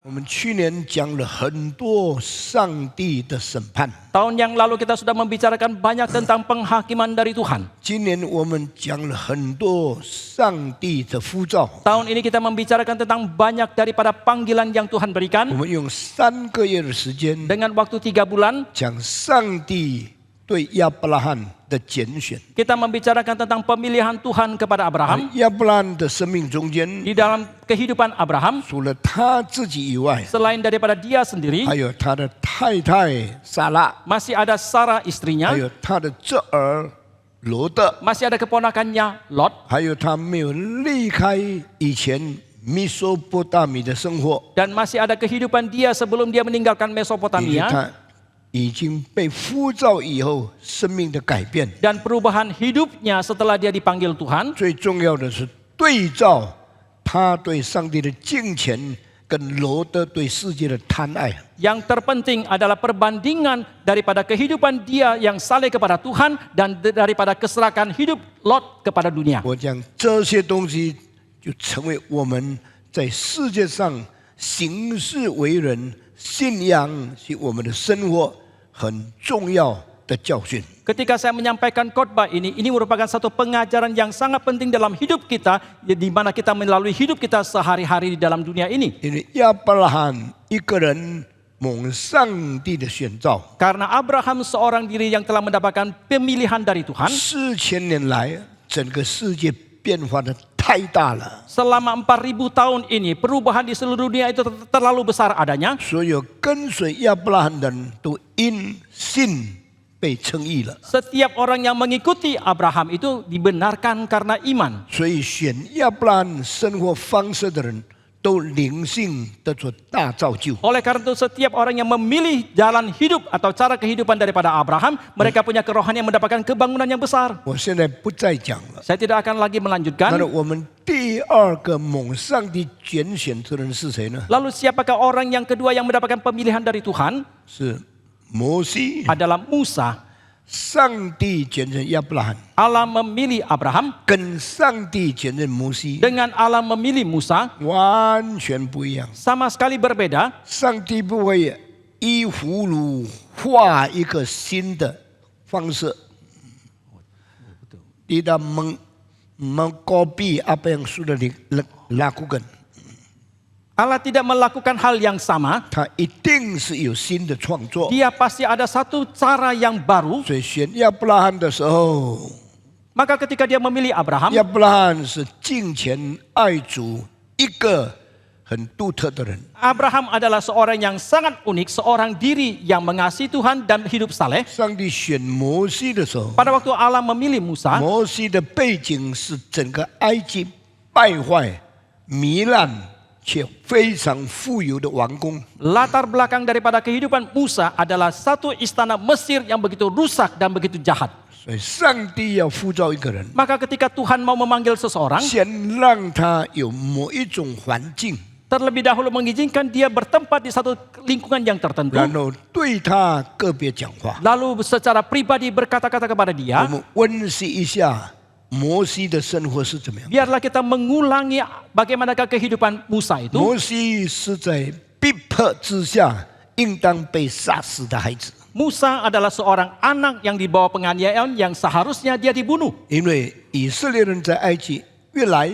我们去年讲了很多上帝的审判， Tahun yang lalu kita sudah membicarakan banyak tentang penghakiman dari Tuhan. 今年我们讲了很多上帝的呼召。 Tahun ini kita membicarakan tentang banyak daripada panggilan yang Tuhan 我 berikan. 们用3个月的时间 Dengan waktu 3 bulan, 讲上帝对亚伯拉罕的拣选。 kita membicarakan tentang pemilihan Tuhan kepada Abraham. 亚伯拉罕的生命中间， Di dalam kehidupan Abraham, 除了他自己以外， selain daripada dia sendiri, 还有他的太太撒拉， masih ada Sarah 还 istrinya, 有他的侄儿罗德， masih ada keponakannya Lot, 还有他没有离开以前米索波大米的生活， dan masih ada kehidupan dia sebelum dia meninggalkan 以及 Mesopotamia, 他已经被呼召以后生命的改变。 dan perubahan hidupnya setelah dia dipanggil Tuhan. 最重要的是对照他对上帝的敬虔，跟罗德对世界的贪爱。 Yang terpenting adalah perbandingan daripada kehidupan dia yang saleh kepada Tuhan dan daripada keserakahan hidup Lot kepada dunia. 我讲这些东西就成为我们在世界上行事为人、信仰是我们的生活很重要的教训。 Ketika saya menyampaikan khotbah ini merupakan satu pengajaran yang sangat penting dalam hidup kita, di mana kita melalui hidup kita sehari-hari di dalam dunia ini. 因为亚伯拉罕一个人蒙上帝的选召， Karena Abraham seorang diri yang telah mendapatkan pemilihan dari Tuhan, 4000年来整个世界变化的太大了， selama 4000 tahun ini perubahan di seluruh dunia itu terlalu besar adanya. 所有跟随亚伯拉罕的人都因信被称义了。 Setiap orang yang mengikuti Abraham itu dibenarkan karena iman. 所以选亚伯拉罕生活方式的人都灵性得着大造就。 Oleh karena itu setiap orang yang memilih jalan hidup atau cara kehidupan daripada Abraham, mereka punya kerohanian mendapatkan kebangunan yang besar. 我现在不再讲了。 Saya tidak akan lagi 那 melanjutkan. 我们第二个蒙上帝拣选之人是谁呢？ Lalu siapakah orang yang kedua yang mendapatkan pemilihan dari Tuhan? 是摩西。 Adalah Musa. 上帝拣选亚伯拉罕， Allah memilih Abraham 跟上帝拣选摩西 dengan Allah memilih Musa 完全不一样。 sama sekali berbeda. 上帝不会依葫芦画一个新的方式。Tidak mengcopy apa yang sudah dilakukan. Allah tidak melakukan hal yang sama. 他一定是有新的创作。 Dia pasti ada satu cara yang baru. 所以选亚伯拉罕的时候， Maka ketika dia memilih Abraham, 亚伯拉罕是敬虔爱主一个很独特的人。 Abraham adalah seorang yang sangat unik, seorang diri yang mengasihi Tuhan dan hidup saleh. 上帝选摩西的时候， Pada waktu Allah memilih Musa, 摩西的背景是整个埃及败坏、糜烂且非常富有的王宫。 latar belakang daripada kehidupan Musa adalah satu istana Mesir yang begitu rusak dan begitu jahat. 所以上帝要呼召一个人， Maka ketika Tuhan mau memanggil seseorang, 先让他有某一种环境， terlebih dahulu mengizinkan dia bertempat di satu lingkungan yang tertentu. 然后对他个别讲话。 Lalu secara pribadi berkata-kata kepada 我 dia. 们温习一下摩西的生活是怎么样。 Biarlah kita mengulangi bagaimanakah kehidupan Musa itu. 摩西是在逼迫之下，应当被杀死的孩子， Musa adalah seorang anak yang dibawa penganiayaan yang seharusnya dia dibunuh. 因为以色列人在埃及越来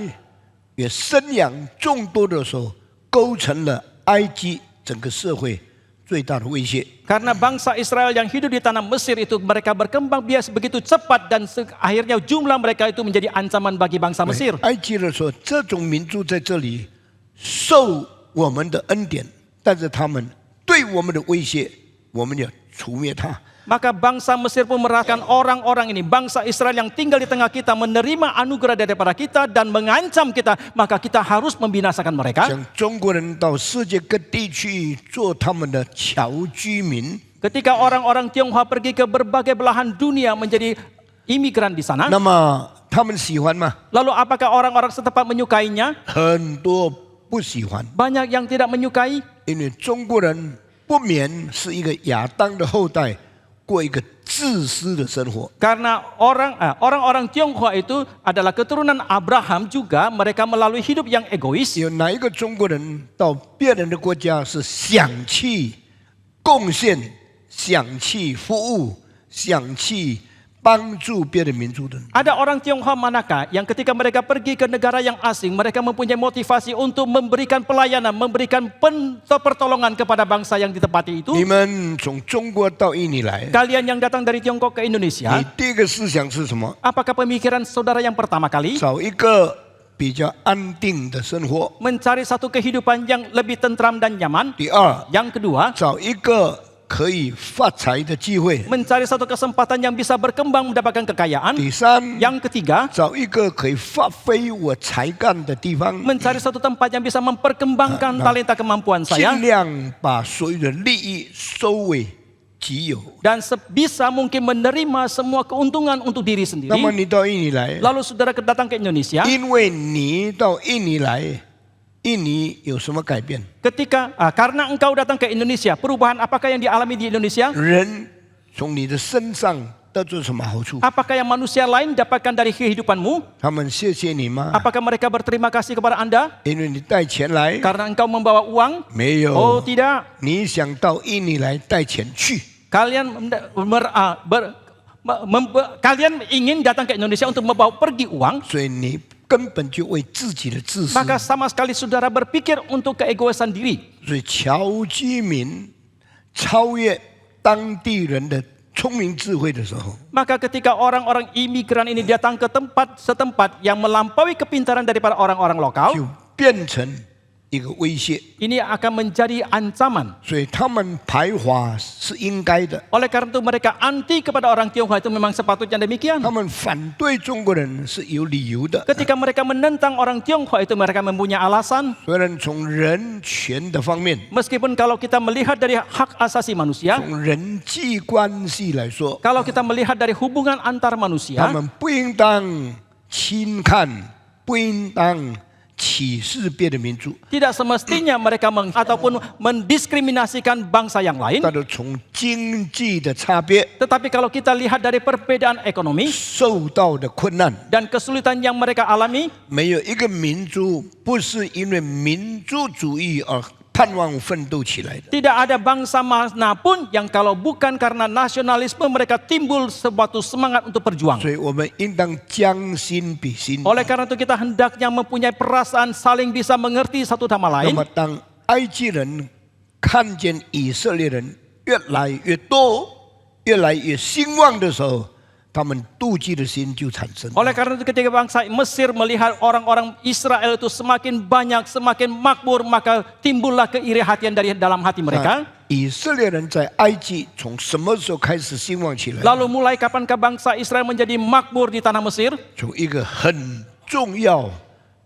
越生养众多的时候，构成了埃及整个社会最大的威胁。 Karena bangsa Israel yang hidup di tanah Mesir itu mereka berkembang biak begitu cepat dan akhirnya jumlah mereka itu menjadi ancaman bagi bangsa Mesir. 埃及人说，这种民族在这里受我们的恩典，但是他们对我们的威胁，我们要除灭他。 Maka bangsa Mesir pun merasakan orang-orang ini, bangsa Israel yang tinggal di tengah kita menerima anugerah daripada kita dan mengancam kita, maka kita harus membinasakan mereka. 像中国人到世界各地去做他们的侨居民， Ketika orang-orang Tionghoa pergi ke berbagai belahan dunia menjadi imigran di sana, 那么他们喜欢吗？ lalu apakah orang-orang setempat menyukainya? 很多不喜欢， Banyak yang tidak menyukai. 因为中国人不免是一个亚当的后代，过一个自私的生活。 Karena orang-orang Tionghoa itu adalah keturunan Abraham juga, mereka melalui hidup yang egois. 有哪一个中国人到别人的国家是想去贡献、想去服务、想去帮助别的民族的人？ Ada orang Tionghoa manakah yang ketika mereka pergi ke negara yang asing, mereka mempunyai motivasi untuk memberikan pelayanan, memberikan pertolongan kepada bangsa yang ditempati itu? 你们从中国到印尼来， Kalian yang datang dari Tiongkok ke 你 Indonesia, 第一个思想是什么？ apakah pemikiran saudara yang pertama kali? 找一个比较安定的生活。 Mencari satu kehidupan yang lebih tentram dan nyaman. 第二， Yang kedua, 找一个可以发财的机会。 mencari satu kesempatan yang bisa berkembang mendapatkan kekayaan. 第三， Yang ketiga, 找一个可以发挥我才干的地方， mencari satu tempat yang bisa memperkembangkan talenta kemampuan 尽 saya. 量把所有的利益收为己有。 Dan sebisa mungkin menerima semua keuntungan untuk diri 那么 sendiri. 你到印尼来， Lalu saudara datang ke Indonesia. 因为你到印尼来，印尼有什么改变？ Karena engkau datang ke Indonesia, perubahan apakah yang dialami di Indonesia? 人从你的身上得到什么好处？ Apakah yang manusia lain dapatkan dari kehidupanmu? 他们谢谢你吗？ Apakah mereka berterima kasih kepada Anda 因为你带钱来， karena engkau membawa uang? 没 Oh 有？ tidak. 你想到印尼来带钱去， Kalian ingin datang ke Indonesia untuk membawa pergi uang, 所以你根本就为自己的自私。 maka sama sekali saudara berpikir untuk keegoisan diri. 所以侨居民超越当地人的聪明智慧的时候， Maka ketika orang-orang imigran ini datang ke tempat setempat yang melampaui kepintaran daripada orang-orang lokal, 就变成一个威胁。 ini akan menjadi ancaman. 所以他们排华是应该的， Oleh karena itu mereka anti kepada orang Tionghoa itu memang sepatutnya demikian. 他们反对中国人是有理由的。 Ketika mereka menentang orang Tionghoa itu mereka mempunyai alasan. 虽然从人权的方面， Meskipun kalau kita melihat dari hak asasi manusia, 从人际关系来说， kalau kita melihat dari hubungan antar 他 manusia, 们不应当轻看，不应当歧视别的民族， tidak semestinya mereka ataupun mendiskriminasikan bangsa yang lain. 但是从经济的差别、 Tetapi kalau kita lihat dari perbedaan ekonomi 受到的困难， dan kesulitan yang mereka alami, 没有一个民族不是因为民族主义而盼望奋斗起来的。 tidak ada bangsa manapun yang kalau bukan karena nasionalisme mereka timbul suatu semangat untuk berjuang. 所以我们应当将心比心。 Oleh karena itu kita hendaknya mempunyai perasaan saling bisa mengerti satu sama 那 lain. 么，当埃及人看见以色列人越来越多、越来越兴旺的时候，他们妒忌的心就产生。 Oleh karena itu ketika bangsa Mesir melihat orang-orang Israel itu semakin banyak, semakin makmur, maka timbullah keiri hatian dari dalam hati mereka. 以色列人在埃及从什么时候开始兴旺起来？ Lalu mulai kapankah bangsa Israel menjadi makmur di tanah Mesir? 从一个很重要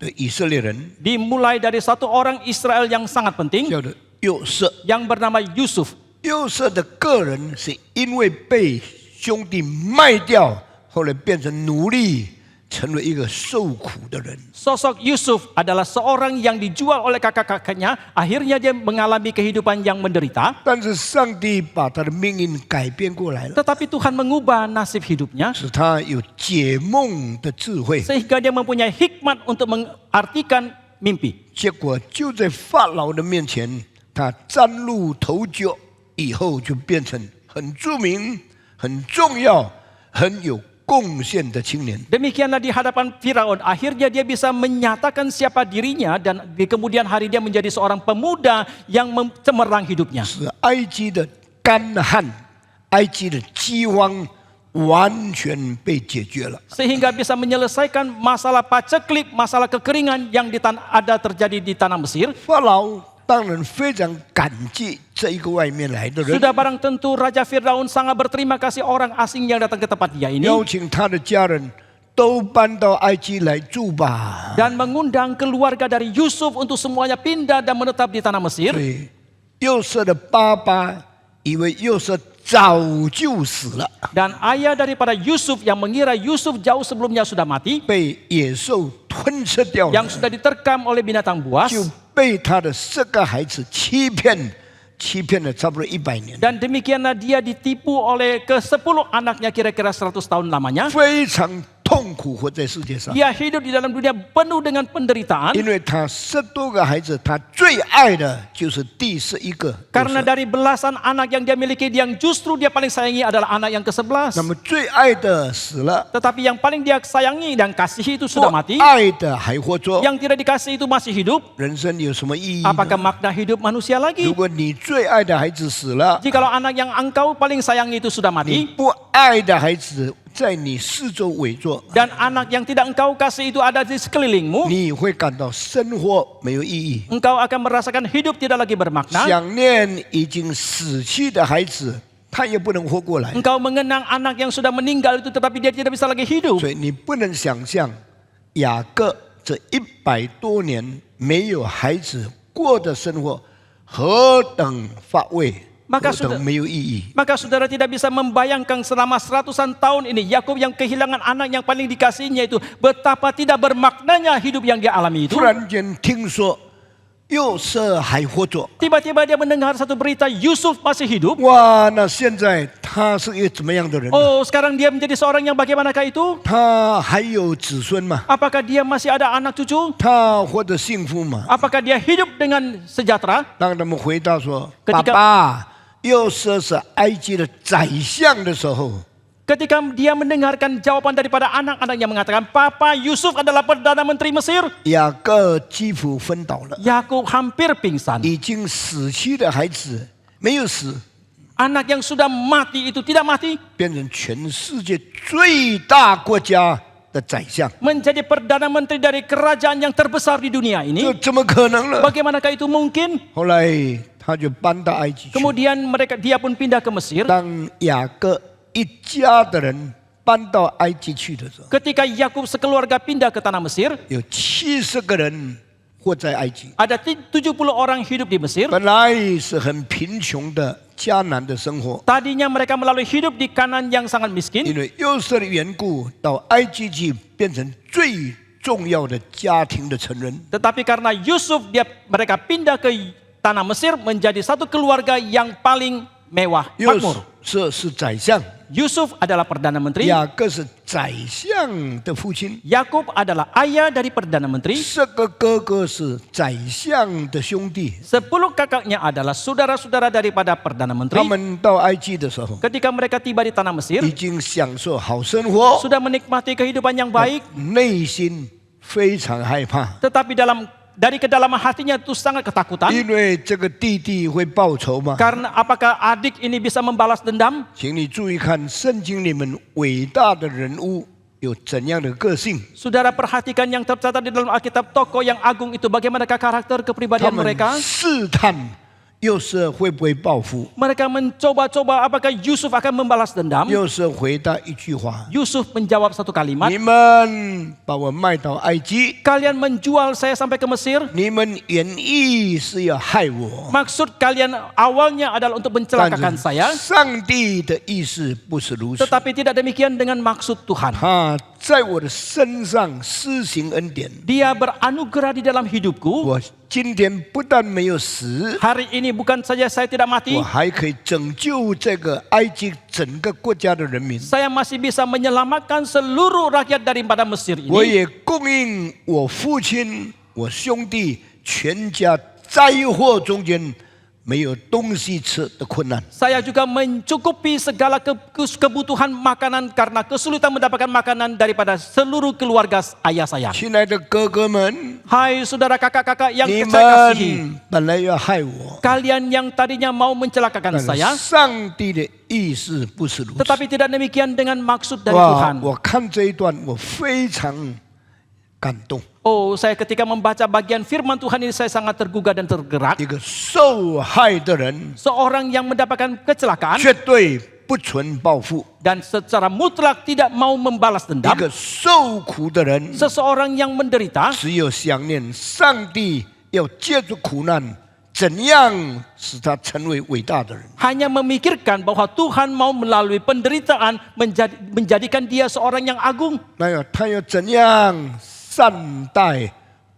的以色列人， Dimulai dari satu orang Israel yang sangat penting 叫做约瑟。 yang bernama Yusuf. 约瑟的个人是因为被兄弟卖掉，后来变成奴隶，成为一个受苦的人。 Sosok Yusuf adalah seorang yang dijual oleh kakak-kakaknya, akhirnya dia mengalami kehidupan yang menderita. 但是上帝把他的命运改变过来了， Tetapi Tuhan mengubah nasib hidupnya 使他有解梦的智慧。 sehingga dia mempunyai hikmat untuk mengartikan mimpi. 结果就在法老的面前，他崭露头角，以后就变成很著名、很重要、很有贡献的青年。 Demikianlah di hadapan Firaun, akhirnya dia bisa menyatakan siapa dirinya dan di kemudian hari dia menjadi seorang pemuda yang cemerlang hidupnya. 使埃及的干旱、埃及的饥荒完全被解决了。 Sehingga bisa menyelesaikan masalah paceklik, masalah kekeringan yang ada terjadi di tanah Mesir. 法老当然非常感激这一个外面来的人， Sudah barang tentu Raja Firaun sangat berterima kasih orang asing yang datang ke tempat dia ini 邀请他的家人都搬到埃及来住吧。 dan mengundang keluarga dari Yusuf untuk semuanya pindah dan menetap di tanah Mesir. 对，约瑟的爸爸以为约瑟早就死了， Dan ayah daripada Yusuf yang mengira Yusuf jauh sebelumnya sudah mati, 被野兽吞吃掉了， yang sudah diterkam oleh binatang buas, 就被他的4个孩子欺骗，欺骗了差不多100年， Dan demikianlah dia ditipu oleh ke-10 anaknya kira-kira 100 tahun lamanya. 非常痛苦活在世界上， Dia hidup di dalam dunia penuh dengan penderitaan. 因为他10多个孩子，他最爱的就是第11个。 Karena dari belasan anak yang dia miliki, yang justru dia paling sayangi adalah anak yang ke-11. 那么最爱的死了， Tetapi yang paling dia sayangi dan kasihi itu 不 sudah mati. 爱的还活着。 Yang tidak dikasihi itu masih hidup. 人生有什么意义呢？ Apakah makna hidup manusia 如 lagi? 果你最爱的孩子死了， Jikalau anak yang engkau paling sayangi itu sudah 你 mati, 不爱的孩子在你四周围坐， dan anak yang tidak engkau kasih itu ada di sekelilingmu, 你会感到生活没有意义。 engkau akan merasakan hidup tidak lagi bermakna. 想念已经死去的孩子，他也不能活过来， Engkau mengenang anak yang sudah meninggal itu tetapi dia tidak bisa lagi hidup. 所以你不能想象雅各这100多年没有孩子过的生活何等乏味， Maka 何等没有意义。 Maka saudara tidak bisa membayangkan selama ratusan tahun ini Yakub yang kehilangan anak yang paling dikasihinya itu betapa tidak bermaknanya hidup yang dia alami itu. 突然间听说约瑟还活着， Tiba-tiba dia mendengar satu berita Yusuf masih hidup. 哇，那现在他是一个怎么样的人呢？ Oh, sekarang dia menjadi seorang yang bagaimanakah itu? 他还有子孙吗？ Apakah dia masih ada anak cucu? 他活得幸福吗？ Apakah dia hidup dengan sejahtera? 当他们回答说：“爸 Ketika- 爸，约瑟是埃及的宰相的时候， Ketika dia mendengarkan jawaban daripada anak-anaknya mengatakan, Papa Yusuf adalah Perdana Menteri Mesir. 雅各几乎昏倒了， Yakub hampir pingsan. 已经死去的孩子没有死， Anak yang sudah mati itu tidak mati. 变成全世界最大国家的宰相， Menjadi Perdana Menteri dari kerajaan yang terbesar di dunia 这 ini. 怎么可能呢？ Bagaimanakah itu mungkin? 后来他就搬到埃及去。 Kemudian dia pun pindah ke Mesir. 当雅各一家的人搬到埃及去的时候， Ketika Yakub sekeluarga pindah ke tanah Mesir, 有70个人活在埃及。 ada 70 orang hidup di Mesir. 本来是很贫穷的迦南的生活， Tadinya mereka melalui hidup di kanan yang sangat miskin. 因为约瑟的缘故，到埃及去变成最重要的家庭的成员。 Tetapi karena Yusuf mereka pindah ke tanah Mesir menjadi satu keluarga yang paling mewah, 约 makmur. 瑟是宰相， Yusuf adalah Perdana Menteri. 雅各是宰相的父亲， Yakub adalah ayah dari Perdana Menteri. 这个哥哥是宰相的兄弟。 10 kakaknya adalah saudara-saudara daripada Perdana 他 Menteri. 们到埃及的时候， Ketika mereka tiba di tanah Mesir, 已经享受好生活， sudah menikmati kehidupan yang baik, 内心非常害怕， tetapi dari kedalaman hatinya itu sangat ketakutan. 因为这个弟弟会报仇嘛。 Karena apakah adik ini bisa membalas dendam? 请你注意看圣经里面伟大的人物有怎样的个性， Saudara perhatikan yang tercatat di dalam Alkitab, tokoh yang agung itu bagaimanakah karakter 他 kepribadian 们 mereka? 试探约瑟会不会报复。 Mereka mencoba-coba apakah Yusuf akan membalas dendam. 约瑟回答一句话： Yusuf menjawab satu kalimat, 你们把我卖到埃及， kalian menjual saya sampai ke Mesir. 你们原意是要害我， Maksud kalian awalnya adalah untuk 但 mencelakakan 是 saya. 上帝的意思不是如此。 Tetapi tidak demikian dengan maksud Tuhan. 他在我的身上施行恩典， Dia beranugerah di dalam hidupku. 我今天不但没有死， Hari ini bukan saja saya tidak 我 mati, 还可以拯救这个埃及整个国家的人民。 saya masih bisa menyelamatkan seluruh rakyat daripada Mesir 我 ini. 也供应我父亲、我兄弟全家灾祸中间没有东西吃的困难。 Saya juga mencukupi segala kebutuhan makanan karena kesulitan mendapatkan makanan daripada seluruh keluarga ayah saya. 亲爱的哥哥们， Hai saudara kakak-kakak yang 你 saya kasihi. 们本来要害我， Kalian yang tadinya mau mencelakakan 但是 saya, 上帝的意思不是如此。 tetapi tidak demikian dengan maksud dari 哇！ Tuhan. 我看这一段，我非常感动。 Oh, saya ketika membaca bagian firman Tuhan ini saya sangat tergugah dan tergerak. 一个受害的人 Seorang yang mendapatkan kecelakaan 绝对不存报复， dan secara mutlak tidak mau membalas 一 dendam. 个受苦的人 Seseorang yang menderita 只有想念上帝要借助苦难，怎样使他成为伟大的人。 hanya memikirkan bahwa Tuhan mau melalui penderitaan menjadikan dia seorang yang agung. 那要他要怎样善待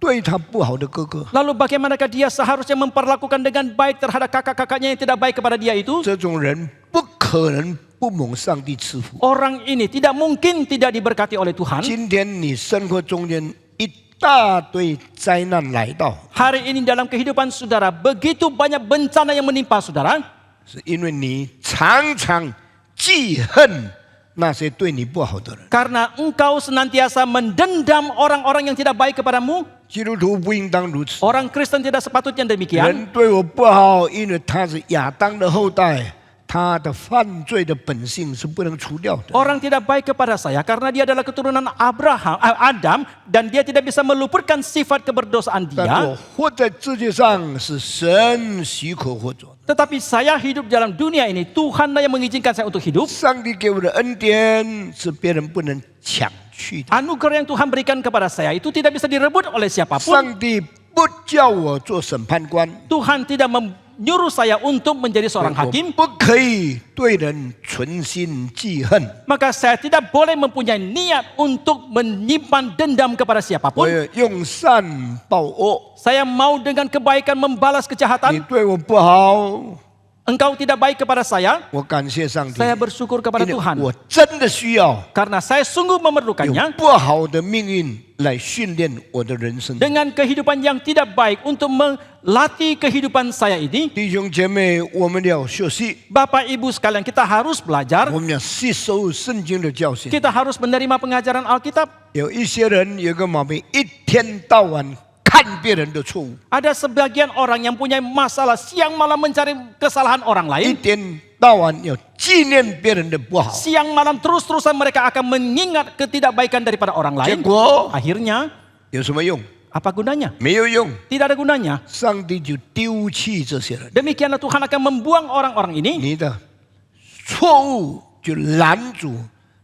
对他不好的哥哥， Lalu bagaimanakah dia seharusnya memperlakukan dengan baik terhadap kakak-kakaknya yang tidak baik kepada dia itu? 这种人不可能不蒙上帝赐福。 Orang ini tidak mungkin tidak diberkati oleh Tuhan. 今天你生活中间一大堆灾难来到， Hari ini dalam kehidupan saudara begitu banyak bencana yang menimpa saudara. 是因为你常常记恨那些对你不好的人。 Karena engkau senantiasa mendendam orang-orang yang tidak baik kepadamu. 基督徒不应当如此。 Orang Kristen tidak sepatutnya demikian. 人对我不好，因为他是亚当的后代，他的犯罪的本性是不能除掉的。 Orang tidak baik kepada saya karena dia adalah keturunan Adam dan dia tidak bisa meluputkan sifat keberdosaan 但 dia. 我活在世界上是神许可活着的。 Tetapi saya hidup dalam dunia ini, Tuhanlah yang mengizinkan saya untuk hidup. 上帝给我的恩典是别人不能抢去的。 Anugerah yang Tuhan berikan kepada saya itu tidak bisa direbut oleh siapapun. 上帝不叫我做审判官， Tuhan tidak menyuruh saya untuk menjadi seorang 我 hakim. 不可以对人存心记恨。 Maka saya tidak boleh mempunyai niat untuk menyimpan dendam kepada 我 siapapun. 要用善报恶。 Saya mau dengan kebaikan membalas 你 kejahatan. 对我不好， Engkau tidak baik kepada saya. 我感谢上帝， Saya bersyukur kepada 因为 Tuhan. 我真的需要 Karena saya sungguh 用 memerlukannya. 不好的命运来训练我的人生。 Dengan kehidupan yang tidak baik untuk melatih kehidupan saya ini. 弟兄姐妹，我们要学习， Bapak Ibu sekalian, kita harus belajar. 我们要吸收圣经的教训。 Kita harus menerima pengajaran Alkitab. 有一些人有个毛病，一天到晚看别人的错误， Ada sebagian orang yang punya masalah siang malam mencari kesalahan orang 一 lain. 天到晚要纪念别人的不好， Siang malam terus-terusan mereka akan mengingat ketidakbaikan daripada orang 结 lain. 果 Akhirnya, 有什么用？ apa gunanya? 没有用， Tidak ada gunanya. 上帝就丢弃这些人， Demikianlah Tuhan akan membuang orang-orang ini. 你的错误就拦阻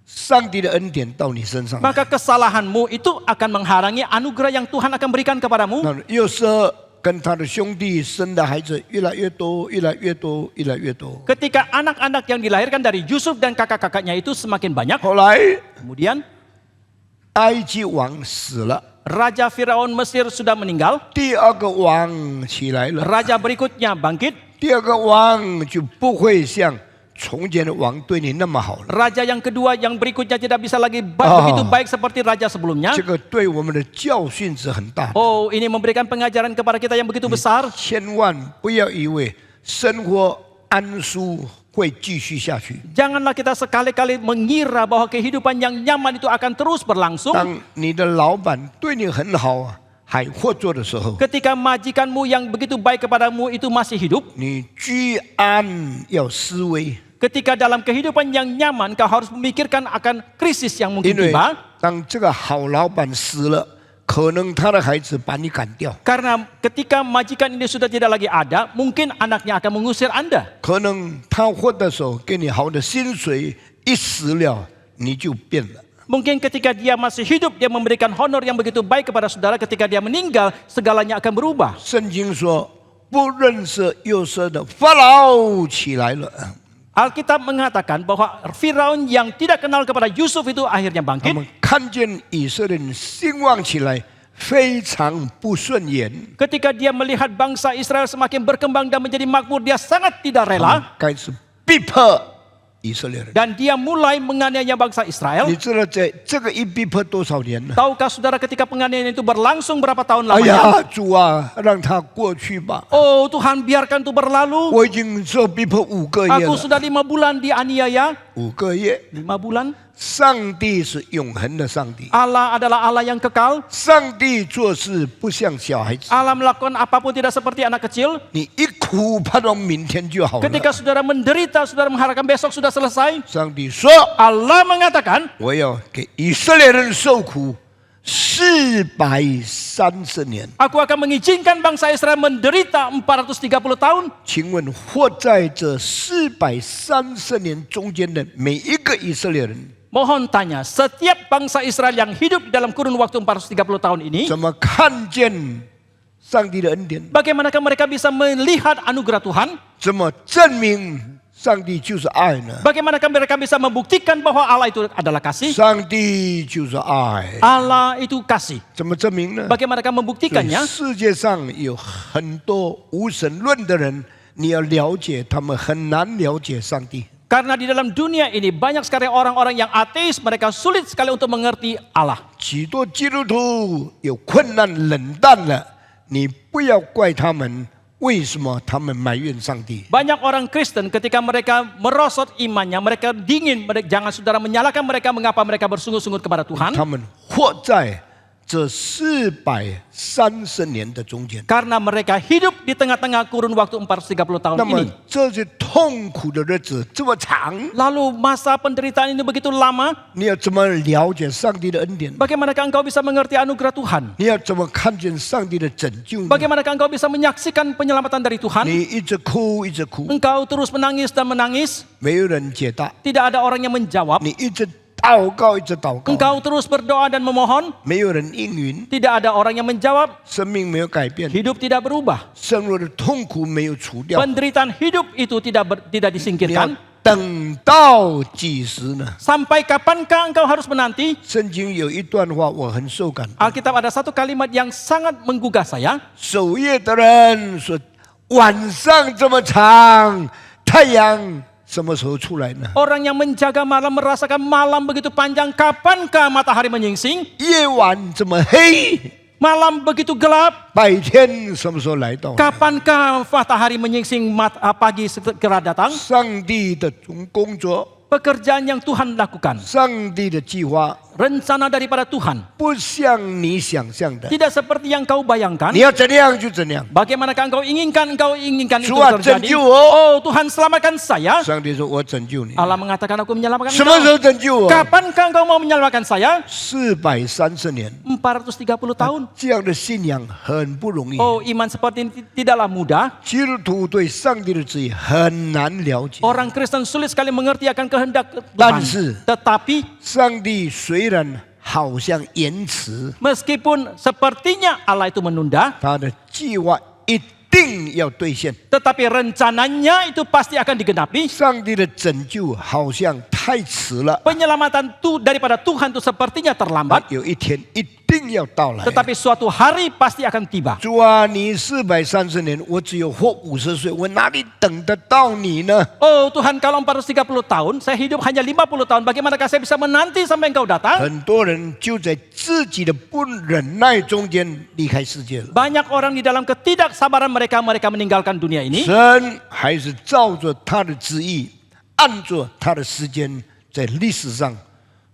上帝的恩典到你身上。 Maka kesalahanmu itu akan menghalangi anugerah yang Tuhan akan berikan kepadamu. 那约瑟跟他的兄弟生的孩子越来越多，越来越多，越来越多。 Ketika anak-anak yang dilahirkan dari Yusuf dan kakak-kakaknya itu semakin banyak. 后来 Kemudian 埃及王死了， Raja Firaun Mesir sudah meninggal. 第二个王起来了， Raja berikutnya bangkit. 第二个王就不会像从前的王对你那么好了。 Raja yang kedua yang berikutnya tidak bisa lagi Oh. begitu baik seperti raja sebelumnya. 这个对我们的教训是很大的， Oh, ini memberikan pengajaran kepada kita yang begitu besar. 千万不要以为生活安舒会继续下去。 Janganlah kita sekali-kali mengira bahwa kehidupan yang nyaman itu akan terus berlangsung. 当你的老板对你很好啊，还活着的时候， Ketika majikanmu yang begitu baik kepadamu itu masih hidup. 你居安要思危， Ketika dalam kehidupan yang nyaman kau harus memikirkan akan krisis yang 因 mungkin 为 tiba. 当这个好老板死了，可能他的孩子把你赶掉， Karena ketika majikan ini sudah tidak lagi ada, mungkin anaknya akan mengusir Anda. 可能他活的时候给你好的薪水，一死了你就变了。 Mungkin ketika dia masih hidup, dia memberikan honor yang begitu baik kepada saudara. Ketika dia meninggal, segalanya akan berubah. 圣经说，不认识约瑟的法老起来了， Alkitab mengatakan bahwa Firaun yang tidak kenal kepada Yusuf itu akhirnya 他 bangkit. 们看见以色列人兴旺起来，非常不顺眼， Ketika dia melihat bangsa Israel semakin berkembang dan menjadi makmur, dia sangat tidak 他们 rela. 开始逼迫以色列人。 Dan dia mulai menganiaya bangsa Israel. 你知道这个一逼迫多少年呢？ Tahukah saudara ketika penganiayaan itu berlangsung berapa tahun 哎 lamanya? 呀，主啊，让他过去吧！ Oh Tuhan, biarkan itu berlalu. 我已经受逼迫5个月 Aku 了， sudah 5 bulan dianiaya. 5个月。 5 bulan. 上帝是永恒的上帝， Allah adalah Allah yang kekal. 上帝做事不像小孩子， Allah melakukan apapun tidak seperti anak kecil. 你一苦盼望明天就好了。 Ketika saudara menderita, saudara mengharapkan besok sudah selesai. 上帝说 Allah mengatakan,：“ 我要给以色列人受苦430年。 Aku akan mengizinkan bangsa Israel menderita 430 tahun. 请问活在这430年中间的每一个以色列人， Mohon tanya, setiap bangsa Israel yang hidup dalam kurun waktu 430 tahun ini, 怎么看见上帝的恩典？ bagaimanakah mereka bisa melihat anugerah Tuhan? 怎么证明上帝就是爱呢？ Bagaimana mereka bisa membuktikan bahwa Allah itu adalah kasih? 上帝就是爱， Allah itu kasih. 怎么证明呢？ Bagaimana 所以 membuktikannya? 世界上有很多无神论的人，你要了解他们很难了解上帝。 Karena di dalam dunia ini banyak sekali orang-orang yang ateis, mereka sulit sekali untuk mengerti Allah. 许多基督徒有困难冷淡了，你不要怪他们，为什么他们埋怨上帝？ Banyak orang Kristen ketika mereka merosot imannya, mereka dingin, jangan saudara menyalahkan mereka mengapa mereka bersungut-sungut kepada Tuhan. 他们活在这430年的中间。 Karena mereka hidup di tengah-tengah kurun waktu 430 tahun 那么 ini. 这些痛苦的日子这么长， Lalu masa penderitaan ini begitu lama, 你要怎么了解上帝的恩典？ bagaimanakah engkau bisa mengerti anugerah Tuhan? 你要怎么看见上帝的拯救呢？ Bagaimanakah engkau bisa menyaksikan penyelamatan dari Tuhan? 你一直哭，一直哭， Engkau terus menangis dan menangis, 没有人解答； tidak ada orang yang menjawab. 你一直祷告，一直祷告， Engkau terus berdoa dan memohon, 没有人应允， tidak ada orang yang menjawab, 生命没有改变， hidup tidak berubah. 生活的痛苦没有除掉。 Penderitaan hidup itu tidak 你要 disingkirkan. 等到几时呢？ Sampai kapankah engkau harus menanti? 圣经有一段话我很受感动， Alkitab ada satu kalimat yang sangat menggugah saya. 守夜的人说：“晚上这么长，太阳什么时候出来呢？ Orang yang menjaga malam merasakan malam begitu panjang. Kapankah matahari menyingsing? 夜晚这么黑， Malam begitu gelap. 白天什么时候来到？” Kapankah matahari menyingsing pagi segera datang? 上帝的工作， Pekerjaan yang Tuhan lakukan, 上帝的计划 rencana daripada Tuhan, 不像你想象的， tidak seperti yang kau bayangkan. 你要怎样就怎样。 Bagaimanakah engkau inginkan itu Tuhan terjadi?拯救我。 Oh Tuhan selamatkan saya. 上帝说：“我拯救你。 Allah mengatakan aku menyelamatkan 什么时 engkau. 候拯救我？ Kapankah engkau mau menyelamatkan saya? 430年， 430 tahun. 这样的信仰很不容易。 Oh iman seperti ini tidaklah mudah. 基督徒对上帝的旨意很难了解。 Orang Kristen sulit sekali mengerti akan kehendak Dan Tuhan. Tetapi 上帝虽然好像延迟， meskipun sepertinya Allah itu menunda, 他的计划一定要兑现。 tetapi rencananya itu pasti akan digenapi. 上帝的拯救好像太迟了， Penyelamatan daripada Tuhan itu sepertinya terlambat, 有一天一定要到来。 tetapi suatu hari pasti akan tiba. 主啊，你430年，我只有活50岁，我哪里等得到你呢？ Oh Tuhan, kalau 430 tahun, saya hidup hanya 50 tahun. Bagaimanakah saya bisa menanti sampai Engkau datang? 很多人就在自己的不忍耐中间离开世界了。 Banyak orang di dalam ketidaksabaran mereka meninggalkan dunia ini. 神还是照着他的旨意，按着他的时间，在历史上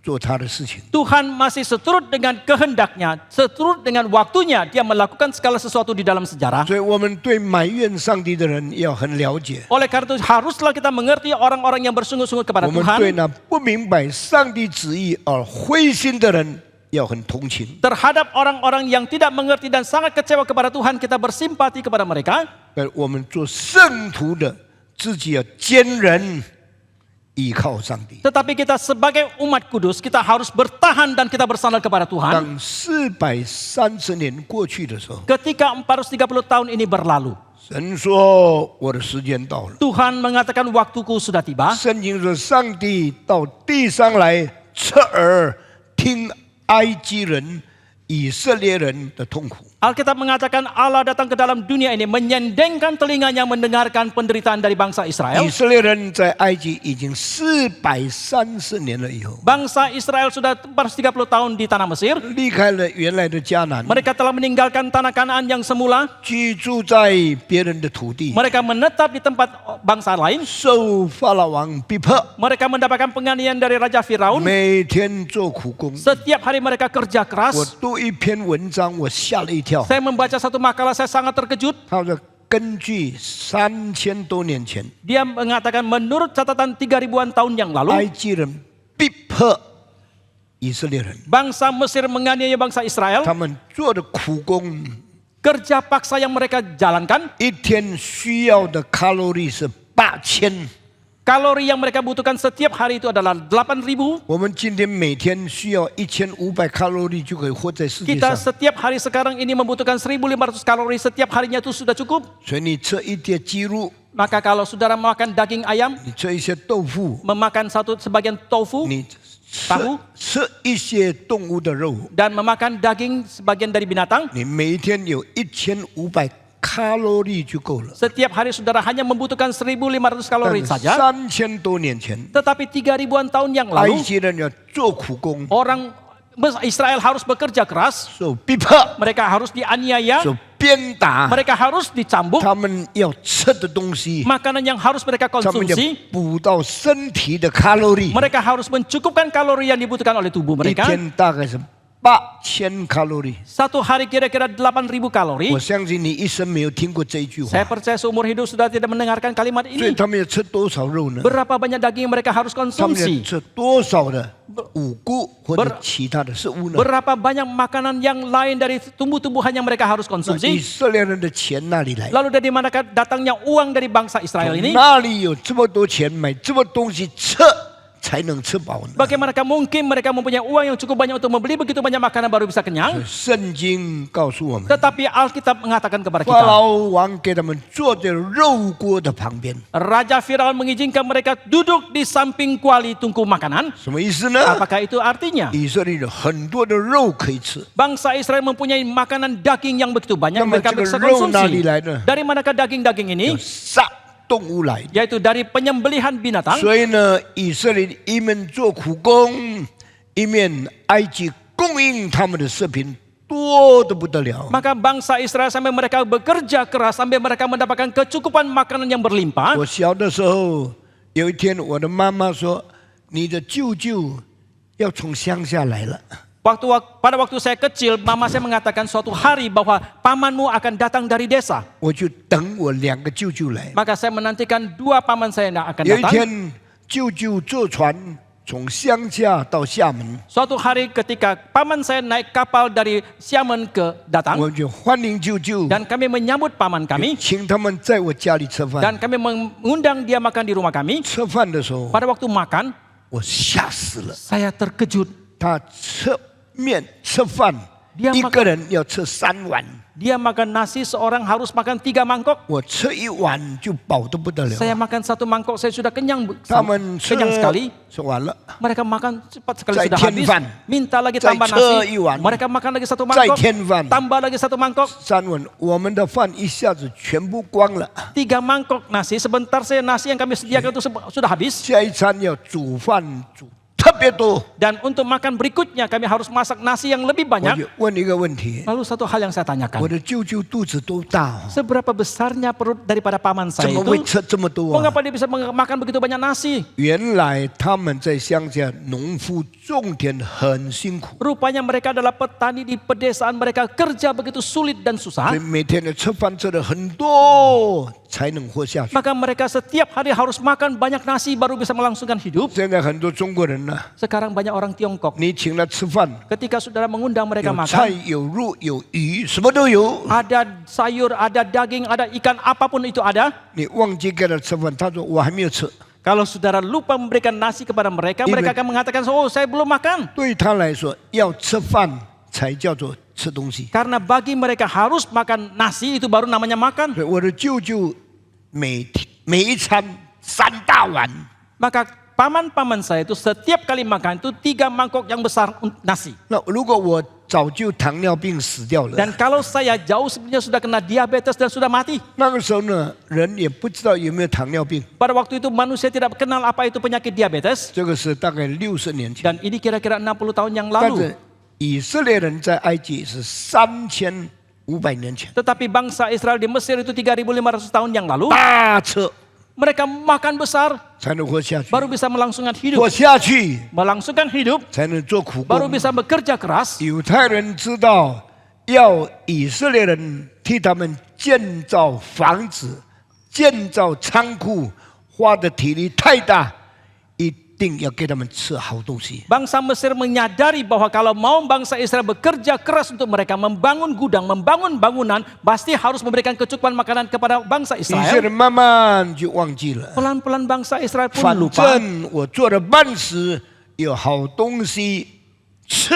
做他的事情。 Tuhan masih seturut dengan kehendaknya, seturut dengan waktunya dia melakukan segala sesuatu di dalam sejarah. 所以我们对埋怨上帝的人要很了解， Oleh karena itu haruslah kita mengerti orang-orang yang bersungut-sungut kepada 我们对 Tuhan. 那不明白上帝旨意而灰心的人要很同情。 Terhadap orang-orang yang tidak mengerti dan sangat kecewa kepada Tuhan, kita bersimpati kepada mereka. 而我们做圣徒的，自己要坚忍，依靠上帝。 Tetapi kita sebagai umat kudus, kita harus bertahan dan kita bersandar kepada Tuhan. 当430年过去的时候， Ketika 430 tahun ini berlalu, 神说：“我的时间到了。” Tuhan mengatakan waktuku sudah tiba. 圣经说，上帝到地上来，侧耳听埃及人、以色列人的痛苦。 Alkitab mengatakan Allah datang ke dalam dunia ini menyendengkan telinganya mendengarkan penderitaan dari bangsa Israel. 以色列人在埃及已经430年了以后， Bangsa Israel sudah 430 tahun di tanah Mesir. 离开了原来的迦南， Mereka telah meninggalkan tanah Kanaan yang semula. 居住在别人的土地， Mereka menetap di tempat bangsa lain. 受法老王逼迫， Mereka mendapatkan penganiayaan dari Raja Firaun. 每天做苦工。 Setiap hari mereka kerja 我 keras. 读一篇文章，我吓了一跳。 Saya membaca satu makalah, saya sangat terkejut. 他说，根据3000多年前 Dia mengatakan menurut catatan 3000-an tahun yang 埃 lalu, 及人逼迫以色列人， bangsa Mesir menganiaya bangsa Israel. 他们做的苦工， Kerja paksa yang mereka jalankan, 一天需要的卡路里是8000。 kalori yang mereka butuhkan setiap hari itu adalah 8.000. 我们今天每天需要1500卡路里就可以活在世界 Kita 上。 setiap hari sekarang ini membutuhkan 1.500 kalori setiap harinya itu sudah cukup. 所以你吃一碟鸡肉 Maka kalau saudara makan daging ayam, 你吃一些豆腐， memakan sebagian tofu 你吃 tahu 吃一些动物的肉， dan memakan daging sebagian dari binatang, 你每一天有1500卡路里就够了。 setiap hari saudara hanya membutuhkan 1.500 kalori 但 saja. 3000多年前， Tetapi 3000-an tahun yang 埃 lalu, 及人要做苦工， orang Israel harus bekerja keras, 受逼迫， mereka harus dianiaya, 受鞭打， mereka harus dicambuk, 他们要吃的东西， makanan yang harus mereka 他们要 konsumsi, 补到身体的卡路里， mereka harus mencukupkan kalori yang dibutuhkan oleh tubuh 一 mereka. 天大概是8000卡路里。 Satu hari kira-kira 8.000 kalori. 我相信你一生没有听过这一句 Saya 话， percaya seumur hidup sudah tidak mendengarkan kalimat 所以 ini. 他们要吃多少肉呢？ Berapa banyak daging yang mereka harus 他们要 konsumsi? 吃多少的五谷或者 Ber- 其他的食物呢？ Berapa banyak makanan yang lain dari tumbuh-tumbuhan yang mereka harus 那以 konsumsi? 色列人的钱哪里来？ Lalu dari manakah datangnya uang dari bangsa Israel 从 ini? 哪里有这么多钱买这么东西吃才能吃饱呢？ Bagaimanakah mungkin mereka mempunyai uang yang cukup banyak untuk membeli begitu banyak makanan baru bisa kenyang? 圣经告诉我们， Tetapi Alkitab mengatakan kepada 法 kita, 老王给他们坐在肉锅的旁边， Raja Firaun mengizinkan mereka duduk di samping kuali tungku makanan. 什么意思呢？ Apakah itu artinya? 以色列有很多的肉可以吃， Bangsa Israel mempunyai makanan daging yang begitu banyak Nama mereka bisa cakap肉哪里 konsumsi. 来的？ Dari manakah daging-daging ini? 杀动物来的。 Yaitu dari penyembelihan binatang. 所以呢，以色列一面做苦工，一面埃及供应他们的食品多得不得了。 Maka bangsa Israel sampai mereka bekerja keras sampai mereka mendapatkan kecukupan makanan yang berlimpah. 我小的时候，有一天我的妈妈说：“你的舅舅要从乡下来了。” Pada waktu saya kecil, mama saya mengatakan suatu hari bahwa pamanmu akan datang dari desa. 我就等我2个舅舅来。 Maka saya menantikan 2 paman saya yang akan 有一 datang. 天，舅舅坐船从乡下到厦门， Suatu hari ketika paman saya naik kapal dari Xiamen ke datang, 我就欢迎舅舅， dan kami menyambut paman kami, 请他们在我家里吃饭。 dan kami mengundang dia makan di rumah kami. 吃饭的时候， Pada waktu makan, 我吓死了。 saya terkejut. 他吃面吃饭， Dia 一 makan- 个人要吃3碗， Dia makan nasi, seorang harus makan 3 mangkok. 我吃1碗就饱得不得了。 Saya makan 1 mangkok, saya sudah kenyang, 他们吃 kenyang sekali. 吃完了， Mereka makan cepat sekali Zai sudah tian habis. fan. Minta lagi Zai tambah ce nasi. iwan. Mereka makan lagi 1 再 mangkok. 添饭， Tambah lagi 1 mangkok. 3碗，我们的饭一下子全部光了。 3 mangkok nasi. Sebentar saya nasi yang kami sediakan itu sudah habis. 下一餐要煮饭煮特别多。 Dan untuk makan berikutnya kami harus masak nasi yang lebih 我 banyak. 就问一个问题： Lalu satu hal yang saya 我 tanyakan. 的舅舅肚子多大、哦？ Seberapa besarnya perut daripada paman 怎 saya 么会 itu? 吃这么多、啊？ Mengapa dia bisa makan begitu banyak nasi? 原来他们在乡下农夫种田很辛苦， Rupanya mereka adalah petani di pedesaan, mereka kerja begitu sulit dan 所 susah. 以每天的吃饭吃的很多才能活下去。 Maka mereka setiap hari harus makan banyak nasi baru bisa melangsungkan hidup. 现在很多中国人呢、 Sekarang banyak orang Tiongkok. 你请他吃饭， Ketika saudara mengundang mereka 有菜 makan, 有肉有鱼，什么都有。 ada sayur, ada daging, ada ikan, apapun itu ada. 你忘记给他吃饭，他说我还没有吃。 Kalau saudara lupa memberikan nasi kepada mereka, mereka akan mengatakan, oh saya belum makan. 对他来说，要吃饭才叫做吃东西。 Karena bagi mereka harus makan nasi, itu baru namanya makan. 所以我的舅舅每一餐3大碗， Maka paman-paman saya itu setiap kali makan itu 3 mangkok yang besar nasi. 那如果我早就糖尿病死掉了， Dan kalau saya jauh sebelumnya sudah kena diabetes dan sudah mati. 那个时候呢，人也不知道有没有糖尿病。 Pada waktu itu manusia tidak kenal apa itu penyakit diabetes. 这个是大概60年前， Dan ini kira-kira 60 tahun yang 但 lalu. 是以色列人在埃及是3500年前， Tetapi bangsa Israel di Mesir itu 3.500 tahun yang lalu. 大吃 Mereka makan besar 才能活下去， baru bisa melangsungkan 活 hidup. 下去 Melangsungkan hidup 才能做苦 baru 工。 bisa bekerja keras. 犹太人知道要以色列人替他们建造房子、建造仓库，花的体力太大，一定要给他们吃好东西。 Bangsa Mesir menyadari bahwa kalau mau bangsa Israel bekerja keras untuk mereka membangun gudang, membangun bangunan, pasti harus memberikan kecukupan makanan kepada bangsa 以色 Israel. 列慢慢就忘记了， Pelan-pelan bangsa Israel pun 反 lupa. 正我做了半时有好东西吃，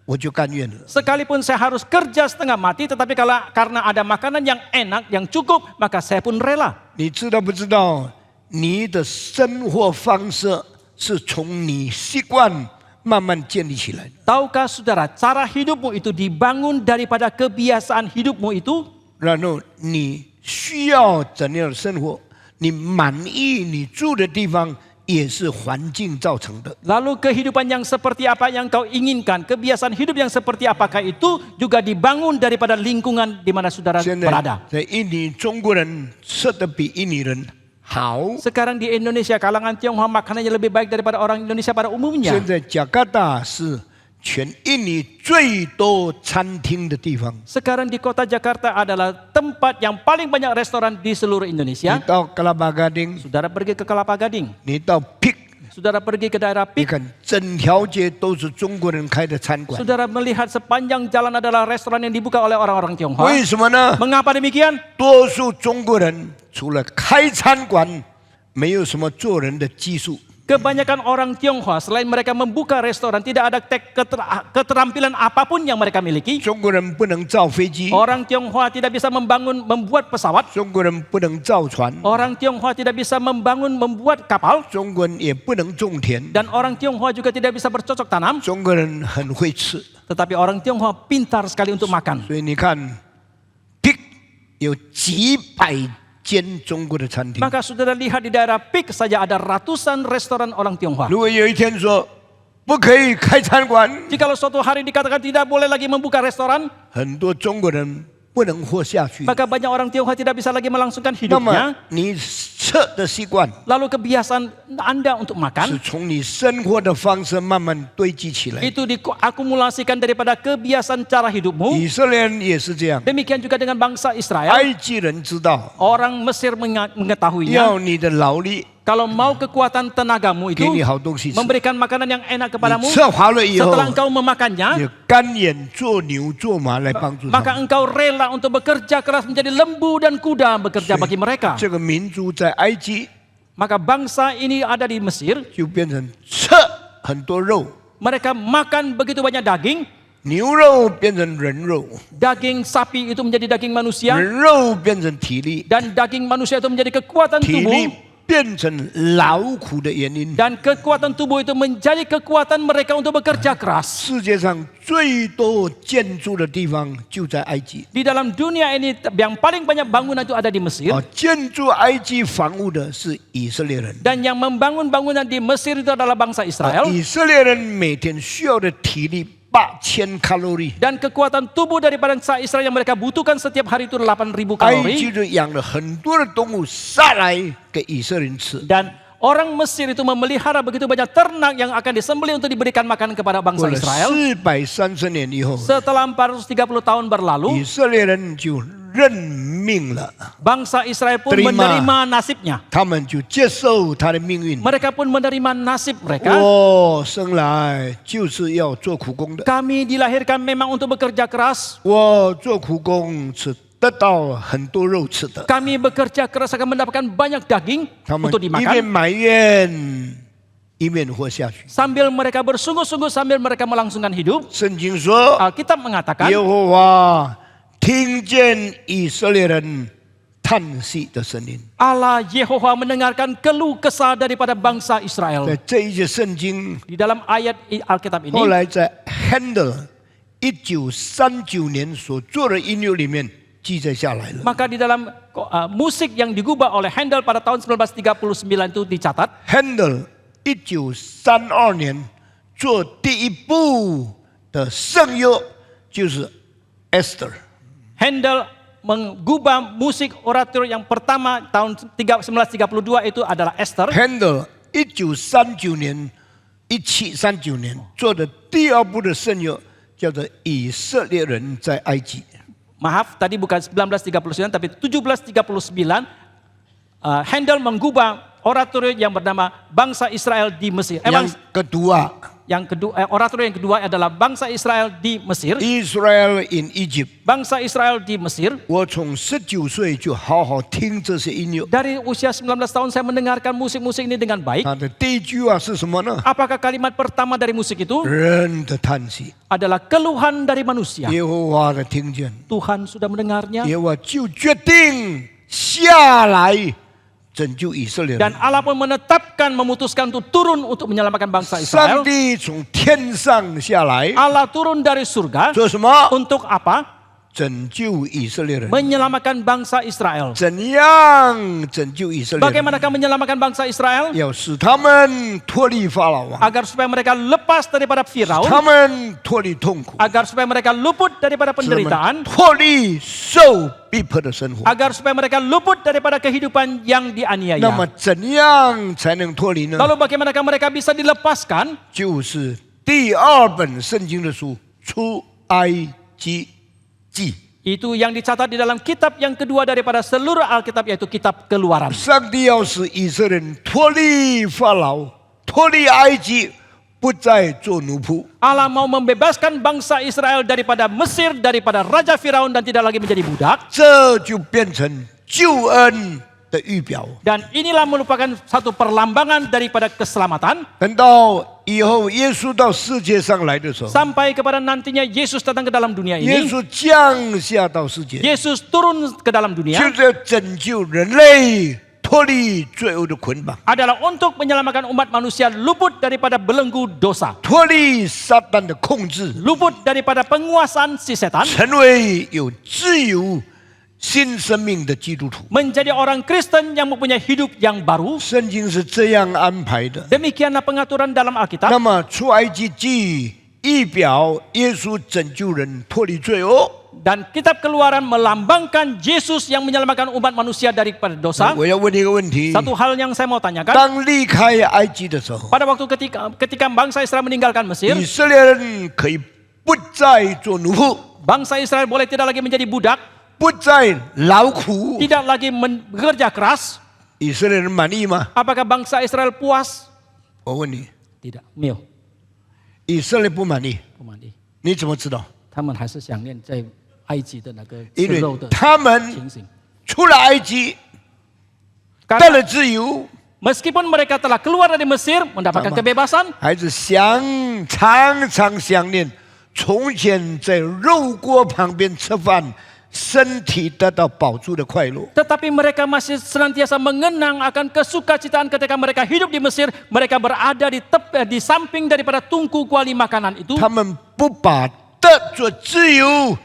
我就甘愿了。 Sekalipun saya harus kerja setengah mati, tetapi kalau karena ada makanan yang enak, yang cukup, maka saya pun rela. 你知道不知道？你的生活方式是从你习惯慢慢建立起来的。 Tahukah saudara, cara hidupmu itu dibangun daripada kebiasaan hidupmu itu? 然后你需要怎样的生活？你满意你住的地方，也是环境造成的。 Lalu kehidupan yang seperti apa yang kau inginkan, kebiasaan hidup yang seperti apakah itu juga dibangun daripada lingkungan di mana saudara 现在 berada. 在印尼，中国人吃的比印尼人好。 Sekarang di Indonesia, kalangan Tionghoa makanannya lebih baik daripada orang Indonesia pada umumnya. 现在加拿大是全印尼最多餐厅的地方。 Sekarang di kota Jakarta adalah tempat yang paling banyak restoran di seluruh 你 Indonesia. 到格拉巴嘎丁， Saudara pergi ke Kelapa Gading, 你到 Pik， saudara pergi ke daerah 你 Pik, 看整条街都是中国人开的餐馆。 saudara melihat sepanjang jalan adalah restoran yang dibuka oleh orang-orang Tionghoa. 为什么呢？ Mengapa demikian? 多数中国人除了开餐馆，没有什么做人的技术。 Kebanyakan orang Tionghoa selain mereka membuka restoran, tidak ada keterampilan apapun yang mereka miliki. 中国人不能造飞机， Orang Tionghoa tidak bisa membuat pesawat. 中国人不能造船， Orang Tionghoa tidak bisa membuat kapal. 中国人也不能种田。 Dan orang Tionghoa juga tidak bisa bercocok tanam. 中国人很会吃， Tetapi orang Tionghoa pintar sekali untuk makan. 所以你看，Pik 有几百间中国的餐厅。 Maka saudara lihat di daerah Pik saja ada ratusan restoran orang Tionghoa. 如果有一天说不可以开餐馆， Jikalau suatu hari dikatakan tidak boleh lagi membuka restoran, 很多中国人不能活下去。 maka banyak orang Tionghoa tidak bisa lagi melangsungkan 那么 hidupnya. 你吃的习惯 Lalu kebiasaan Anda untuk 是 makan 从你生活的方式慢慢堆积起来。 itu diakumulasikan daripada kebiasaan cara hidupmu. 以色列人也是这样， Demikian juga dengan bangsa Israel. 埃及人知道 Orang Mesir mengetahuinya. 要你的劳力， Kalau mau kekuatan tenagamu itu 给你好东西吃。 memberikan makanan yang enak 你 kepadamu, 吃好了以后， setelah engkau memakannya, 你甘愿做牛做马来帮助他 maka 们。 engkau rela untuk bekerja keras menjadi lembu dan kuda bekerja bagi mereka. 这个民族在埃及 Maka bangsa ini ada di Mesir, 就变成吃很多肉， mereka makan begitu banyak daging. 牛肉变成人肉， Daging sapi itu menjadi daging manusia, 人肉变成体力， dan daging manusia itu menjadi kekuatan 体力 tubuh, 变成劳苦的原因。 dan kekuatan tubuh itu menjadi kekuatan mereka untuk bekerja keras. 世界上最多建筑的地方就在埃及。 Di dalam dunia ini yang paling banyak bangunan itu ada di Mesir, 建筑埃及房屋的是以色列人。 dan yang membangun bangunan di Mesir itu adalah bangsa Israel. 以色列人每天需要的体力8000卡路里， Dan kekuatan tubuh daripada bangsa Israel yang mereka butuhkan setiap hari itu 8.000 埃及 kalori. 就养了很多的动物杀来给以色列人吃。 Dan orang Mesir itu memelihara begitu banyak ternak yang akan disembelih untuk diberikan makan kepada 过 bangsa 了 Israel. 430年以后， Setelah 430 tahun berlalu, 以色列人就认命了， bangsa Israel pun Terima. menerima nasibnya. 他们就接受他的命运。 Mereka pun menerima nasib mereka. 我生来就是要做苦工的， Kami dilahirkan memang untuk bekerja keras. 我做苦工是得到很多肉吃的。 Kami bekerja keras akan mendapatkan banyak daging 他们 untuk 一面 dimakan. 埋怨，一面活下去。 Sambil mereka bersungguh-sungguh, sambil mereka melangsungkan hidup. 圣经说， Alkitab mengatakan, 耶和华听见以色列人叹息的声音。 Allah Yehova mendengarkan keluh kesah daripada bangsa Israel. 在这一节圣经， Di dalam ayat Alkitab 后 ini, 来在 Handel 1939年所做的音乐里面记载下来了。 maka di dalam musik yang digubah oleh Handel pada tahun 1939 itu dicatat. Handel 1932年做第一部的圣乐就是 Esther。 Handel mengubah musik orator yang pertama tahun 1932 itu adalah Esther. Handel 1939年、1739年做的第二部的圣乐叫做以色列人在埃及。 Maaf, tadi bukan 1939 tapi 1739. Handel mengubah oratorium yang bernama Bangsa Israel di Mesir. yang kedua Yang kedua, oratorium yang kedua adalah bangsa Israel di Mesir. Israel in Egypt。 Bangsa Israel di Mesir.我从19岁就好好听这些音乐。 Dari usia 19 tahun saya mendengarkan musik-musik ini dengan baik. 它的第一句话是什么呢？ Apakah kalimat pertama dari musik itu? 人的叹息， Adalah keluhan dari manusia. 耶和华的听见， Tuhan sudah mendengarnya. 耶和华就决定下来拯救以色列人。 Dan Allah pun menetapkan, memutuskan untuk turun untuk menyelamatkan bangsa 上 Israel. 帝从天上下来， Allah turun dari surga. 做什么？ Untuk apa? 拯救以色列人。 Menyelamatkan bangsa Israel. 怎样拯救以色列人？ Bagaimanakah menyelamatkan bangsa Israel? 要使他们脱离法老王， Agar supaya mereka lepas daripada Firaun. 他们脱离痛苦， Agar supaya mereka luput daripada 使他们 penderitaan. 脱离受逼迫的生活。 Agar supaya mereka luput daripada kehidupan yang 那么 dianiaya. 怎样才能脱离呢？ Lalu bagaimanakah mereka bisa dilepaskan? 就是第二本圣经的书《出埃及记》。 Itu yang dicatat di dalam kitab yang kedua daripada seluruh Alkitab, yaitu kitab Keluaran. 上帝要使以色列人脱离法老，脱离埃及，不再做奴仆。 Allah mau membebaskan bangsa Israel daripada Mesir, daripada Raja Firaun, dan tidak lagi menjadi budak. 这就变成救恩的预表。 Dan inilah merupakan satu perlambangan daripada keselamatan. 等到以后耶稣到世界上来的时候， Sampai kepada nantinya Yesus datang ke dalam dunia 耶 ini. 稣降下到世界， Yesus turun ke dalam 就 dunia 是要拯救人类脱离罪恶的捆绑， adalah untuk menyelamatkan umat manusia luput daripada belenggu dosa. 脱离撒旦的控制， Luput daripada penguasaan si setan. 成为有自由新生命的基督徒。 Menjadi orang Kristen yang mempunyai hidup yang baru. 圣经是这样安排的。 Demikianlah pengaturan dalam 那 Alkitab. 么出埃及记预表耶稣拯救人脱离罪恶。 Dan kitab Keluaran melambangkan Yesus yang menyelamatkan umat manusia daripada dosa. 我要问你一个问题： Satu hal yang saya mau tanyakan. 当离开埃及的时候， Pada waktu ketika bangsa Israel meninggalkan Mesir. 以色列人可以不再做奴仆， Bangsa Israel boleh tidak lagi menjadi budak. 不再劳苦。 Tidak lagi bekerja keras. 以色列人满意吗？ Apakah bangsa Israel puas? 我问你， Tidak. Mil. 以色列不满意， Pemandi. 你怎么知道？他们还是想念在埃及的那个吃因为肉的他们情形。出了埃及，得 Karena 了自由， meskipun mereka telah keluar dari Mesir, mendapatkan Sama. kebebasan, 还是常常想念从前在肉锅旁边吃饭，身体得到饱足的快乐。 tetapi mereka masih senantiasa mengenang akan kesukacitaan ketika mereka hidup di Mesir. Mereka berada di samping daripada tungku kuali makanan itu. 他们不把得着自由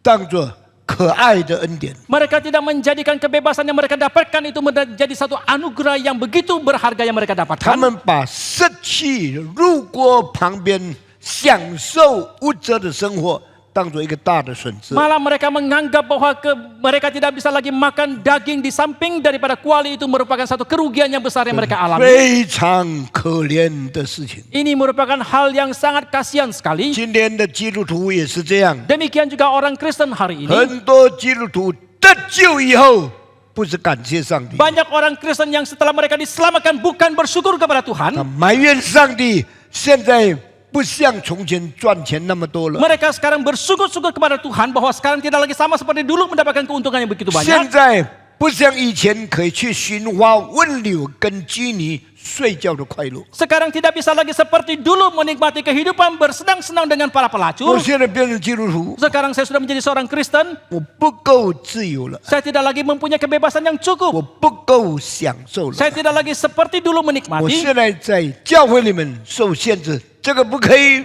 当作可爱的恩典， Mereka tidak menjadikan kebebasan yang mereka dapatkan itu menjadi satu anugerah yang begitu berharga yang mereka 他 dapatkan. 们把失去入锅旁边享受物质的生活当作一个大的损失。 Malah mereka menganggap bahwa mereka tidak bisa lagi makan daging di samping daripada kuali itu merupakan satu kerugian yang besar yang mereka alami. 非常可怜的事情。 Ini merupakan hal yang sangat kasihan sekali. 今天的基督徒也是这样， Demikian juga orang Kristen hari ini. 很多基督徒得救以后，不是感谢上帝， Banyak orang Kristen yang setelah mereka diselamatkan bukan bersyukur kepada 他 Tuhan. 埋怨上帝，现在不像从前赚钱那么多了。 Mereka sekarang bersyukur-syukur kepada Tuhan bahwa sekarang tidak lagi sama seperti dulu mendapatkan keuntungan yang begitu 现 banyak. 在不像以前可以去寻花问柳跟居尼睡觉的快乐。 Sekarang tidak bisa lagi seperti dulu menikmati kehidupan bersenang-senang dengan para 我 pelacur. 现在变成基督徒， Sekarang saya sudah menjadi seorang Kristen. 我不够自由了， Saya tidak lagi mempunyai kebebasan yang 我 cukup. 不够享受了。 Saya tidak lagi seperti dulu 我 menikmati. 现在在教会里面受限制，这个不可以，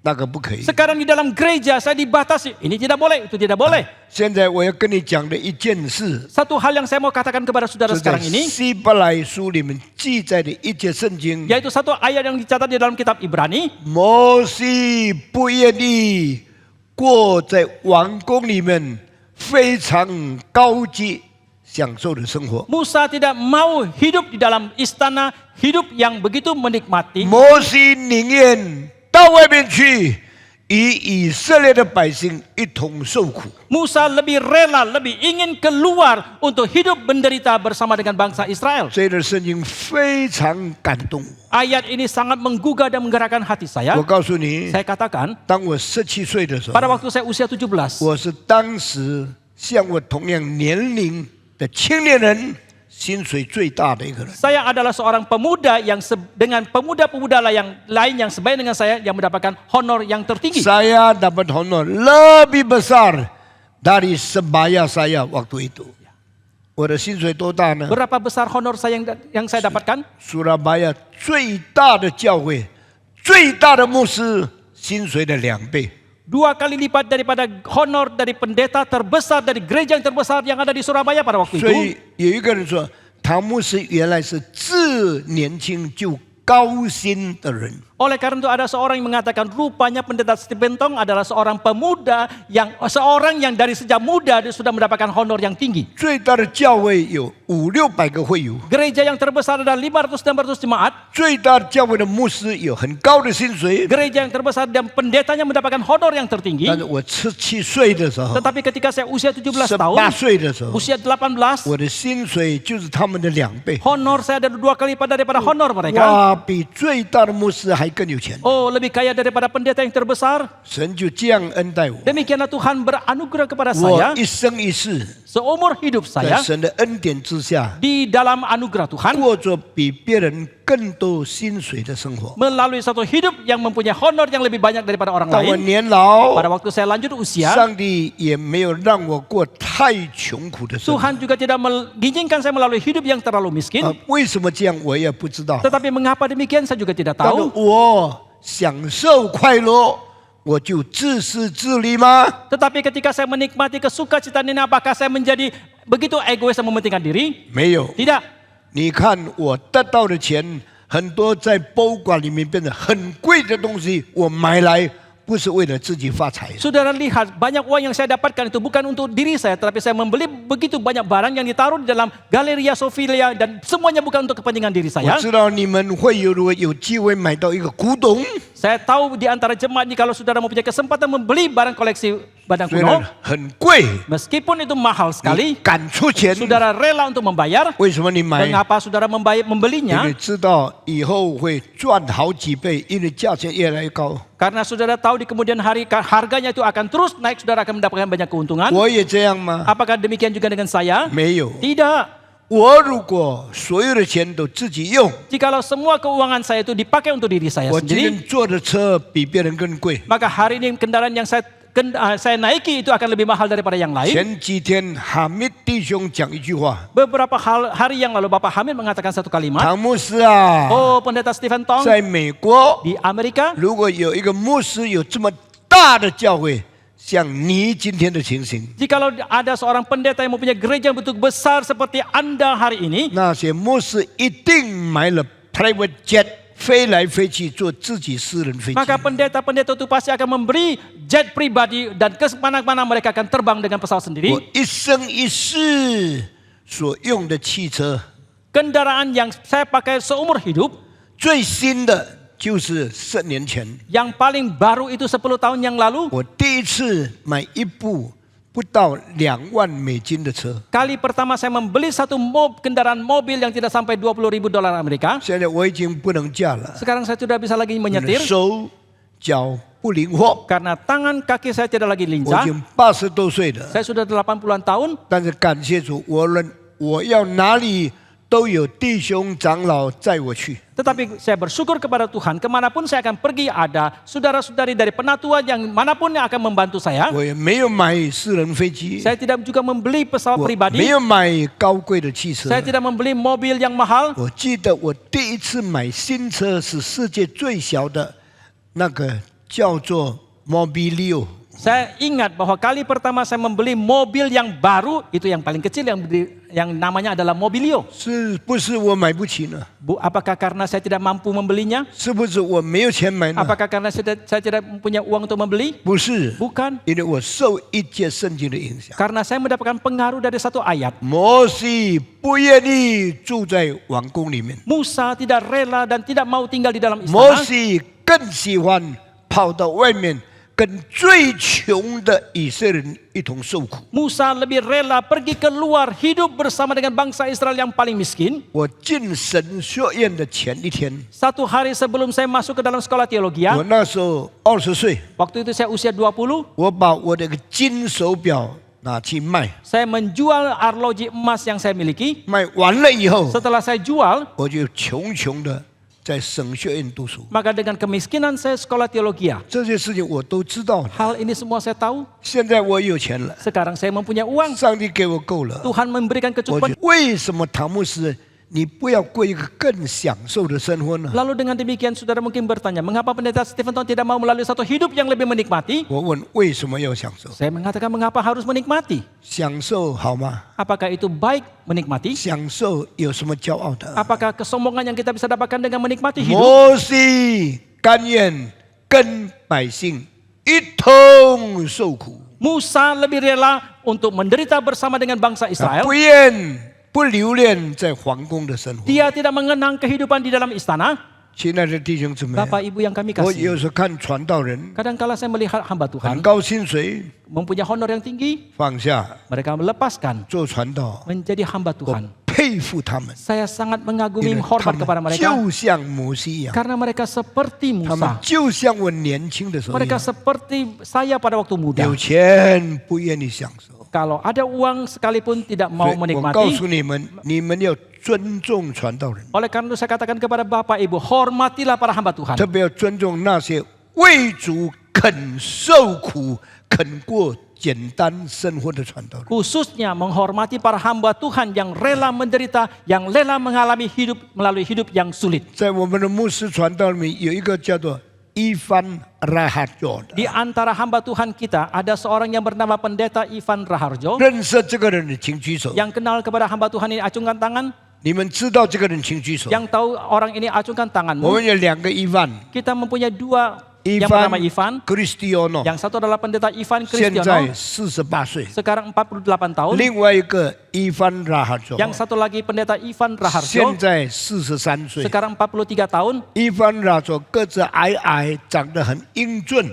那个不可以。 Sekarang di dalam gereja saya dibatasi. Ini tidak boleh, itu tidak boleh. 现在我要跟你讲的一件事， Satu hal yang saya mau katakan kepada saudara 是在 sekarang ini, 希伯来书里面记载的一节圣经。 yaitu satu ayat yang dicatat di dalam kitab Ibrani. 摩西不愿意过在王宫里面非常高级享受的生活。 Musa tidak mau hidup di dalam istana, hidup yang begitu menikmati. 摩西宁愿到外面去，与以色列的百姓一同受苦。 Musa lebih rela, lebih ingin keluar untuk hidup menderita bersama dengan bangsa Israel. 这段圣经非常感动我。 Ayat ini sangat menggugah dan menggerakkan hati saya. 我告诉你， Saya katakan, 当我17岁的时候， pada waktu saya usia 17, 我是当时像我同样年龄的青年人薪水最大的一个人。 saya adalah seorang pemuda yang dengan pemuda-pemuda yang lain yang sebaik dengan saya yang mendapatkan honor yang tertinggi. Saya dapat honor lebih besar dari sebaya saya waktu itu. 我的薪水多大呢？ Berapa besar honor saya yang saya dapatkan? Surabaya 最大的教会、最大的牧师薪水的2倍。 2 kali lipat daripada honor dari pendeta terbesar dari gereja yang terbesar yang ada di Surabaya pada waktu 所 itu. 以有一个人说，唐牧师原来是自年轻就高薪的人。 Oleh karena itu ada seorang yang mengatakan rupanya pendeta Stephen Tong adalah seorang pemuda seorang yang dari sejak muda dia sudah mendapatkan honor yang tinggi. 最大的教会有500-600个会友， Gereja yang terbesar ada 500-600 jemaat. 最大的教会的牧师有很高的薪水。 Gereja yang terbesar dan pendetanya mendapatkan honor yang tertinggi. 但是我17岁的时候， Tetapi ketika saya usia 17 18 tahun, 岁的时候， usia 18, 我的薪水就是他们的2倍。 honor saya ada 2 kali lipat daripada honor mereka. 哇，比最大的牧师还更有钱。 Oh, lebih kaya daripada pendeta yang terbesar. 神就这样恩待我， Demikianlah Tuhan beranugerah kepada 我 saya 一生一世 seumur hidup 在 saya 神的恩典之下， di dalam anugerah Tuhan 过着比别人更多薪水的生活。 melalui satu hidup yang mempunyai honor yang lebih banyak daripada orang 到我 lain. 年老， Pada waktu saya lanjut usia, 上帝也没有让我过太穷苦的生活。 Tuhan juga tidak mengizinkan saya melalui hidup yang terlalu miskin. 为什么这样我也不知道。 Tetapi mengapa demikian saya juga tidak 但是 tahu. 我享受快乐，我就自私自利吗？ Tetapi ketika saya menikmati kesukacitaan ini, apakah saya menjadi begitu egois dan mementingkan diri? 没有。 Tidak. 你看我得到的钱，很多在博物馆里面变得很贵的东西，我买来不是为了自己发财。 Saudara lihat, banyak uang yang saya dapatkan itu bukan untuk diri saya, tetapi saya membeli begitu banyak barang yang ditaruh di dalam Galeria Sofia dan semuanya bukan untuk kepentingan diri 我 saya. 知道你们会有，如果有机会买到一个古董， Saya tahu di antara jemaat ini kalau saudara mempunyai kesempatan membeli barang koleksi barang 虽 kuno, 然很贵， meskipun itu mahal 你 sekali, 敢出钱， saudara rela untuk membayar. 为什么你买？ Mengapa saudara 因 membelinya? 为知道以后会赚好几倍，因为价钱越来越高。 Karena saudara tahu di kemudian hari harganya itu akan terus naik, saudara akan mendapatkan banyak keuntungan. 我也这样吗？ Apakah demikian juga dengan saya? 没有。 Tidak. 我如果所有的钱都自己用， Jikalau semua keuangan saya itu dipakai untuk diri saya 我今 sendiri, 天坐的车比别人更贵。 maka hari ini kendaraan yang saya naiki itu akan lebih mahal daripada yang lain. 前几天哈密弟兄讲一句话， Beberapa hari yang lalu Bapak Hamid mengatakan satu kalimat. 唐牧师啊， Oh, pendeta Stephen Tong 在美国， di Amerika, 如果有一个牧师有这么大的教会，像你今天的情形， jikalau ada seorang pendeta yang mempunyai gereja yang betul besar seperti Anda hari ini, 那些牧师一定买了 private jet 飞来飞去，坐自己私人飞机。 maka pendeta-pendeta itu pasti akan memberi jet pribadi dan ke mana-mana mereka akan terbang dengan pesawat 我 sendiri. 一生一世所用的汽车， Kendaraan yang saya pakai seumur hidup, 最新的就是10年前， yang paling baru itu 10 tahun yang lalu, 我第一次买一部不到2万美金的车。 kali pertama saya membeli satu kendaraan mobil yang tidak sampai 20.000 dolar Amerika. 现在我已经不能驾了， Sekarang saya sudah bisa lagi 我的 menyetir 手脚不灵活。 karena tangan kaki saya tidak lagi 我已 lincah. 经80多岁了， Saya sudah 80-an tahun, 但是感谢主，我要哪里都有弟兄长老载我去。 tetapi saya bersyukur kepada Tuhan, kemanapun saya akan pergi ada saudara-saudari dari penatua yang manapun yang akan membantu saya. 我也没有买私人飞机， Saya tidak juga membeli pesawat 我 pribadi, 没有买高贵的汽车。 saya tidak membeli mobil yang mahal. 我记得我第一次买新车是世界最小的那个叫做 Mobilio， Saya ingat bahwa kali pertama saya membeli mobil yang baru, itu yang paling kecil yang namanya adalah Mobilio. 是不是我买不起呢？ Apakah karena saya tidak mampu membelinya? 是不是我没有钱买呢？ Apakah karena saya tidak punya uang untuk membeli? 不是， Bukan. 因为我受一节圣经的影响。 Karena saya mendapatkan pengaruh dari satu ayat. 摩西不愿意住在王宫里面， Musa tidak rela dan tidak mau tinggal di dalam 摩 istana. 西更喜欢跑到外面跟最穷的以色列人一同受苦。 Musa lebih rela pergi keluar hidup bersama dengan bangsa Israel yang paling miskin. 我进神学院的前一天， Satu hari sebelum saya masuk ke dalam sekolah teologi, 我那时候20岁， waktu itu saya usia 20, 我把我的一个金手表拿去卖， saya menjual arloji emas yang saya miliki. 卖完了以后， Setelah saya jual, 我就穷的在神学院读书。 maka dengan kemiskinan saya sekolah teologi. 这些事情我都知道了。 Hal ini semua saya tahu. 现在我有钱了， Sekarang saya mempunyai uang. 上帝给我够了。 Tuhan memberikan 我 kecukupan. 就为什么唐牧师你不要过一个更享受的生活呢？ Lalu dengan demikian saudara mungkin bertanya, mengapa pendeta Stephen Tong tidak mau melalui satu hidup yang lebih menikmati? 我问为什么要享受？ Saya mengatakan mengapa harus menikmati? 享受好吗？ Apakah itu baik menikmati? 享受有什么骄傲的？ Apakah kesombongan yang kita bisa dapatkan dengan menikmati hidup? 摩西甘愿跟百姓一同受苦， Musa lebih rela untuk menderita bersama dengan bangsa 不 Israel. 愿不留恋在皇宫的生活。 Dia tidak mengenang kehidupan di dalam istana. 亲爱的弟兄姊妹， Bapak Ibu yang kami 我 kasih. 有时候看传道人 Kadang-kala saya melihat hamba 很 Tuhan 高薪水 mempunyai honor yang tinggi, 放下 mereka melepaskan 做传道， menjadi hamba 我 Tuhan. 佩服他们， Saya sangat 因 mengagumi 为他 hormat kepada 们 mereka 就像摩西一样， karena mereka seperti 他们 Musa. 就像我年轻的时候一 Mereka 样， seperti saya pada waktu muda. 有钱不愿意享受。 Kalau ada uang sekalipun tidak 所 mau 以我告 menikmati. 诉你们，你们要尊重传道人， Oleh karena itu saya katakan kepada Bapak Ibu, hormatilah para hamba Tuhan. 特别要尊重那些为主肯受苦、肯过简单生活的传道人。 Khususnya menghormati para hamba Tuhan yang rela menderita, yang rela mengalami hidup melalui hidup yang sulit. 在我们的牧师传道里面有一个叫做Ivan Raharjo的， Di antara hamba Tuhan kita ada seorang yang bernama Pendeta Ivan Raharjo. 认识这个人的请举手。 Yang kenal kepada hamba Tuhan ini acungkan tangan. 你们知道这个人请举手。 Yang tahu orang ini acungkan 我 tanganmu. 们有两个 Ivan， Kita mempunyai dua yang bernama Ivan. Cristiano， Yang satu adalah Pendeta Ivan 现在 Cristiano. 48岁， Sekarang 48 tahun. 另外一个 Ivan Raharjo， Yang satu lagi Pendeta Ivan 现 Raharjo. 在43岁。 Sekarang 43 tahun. Ivan Raharjo 个子矮矮，长得很英俊，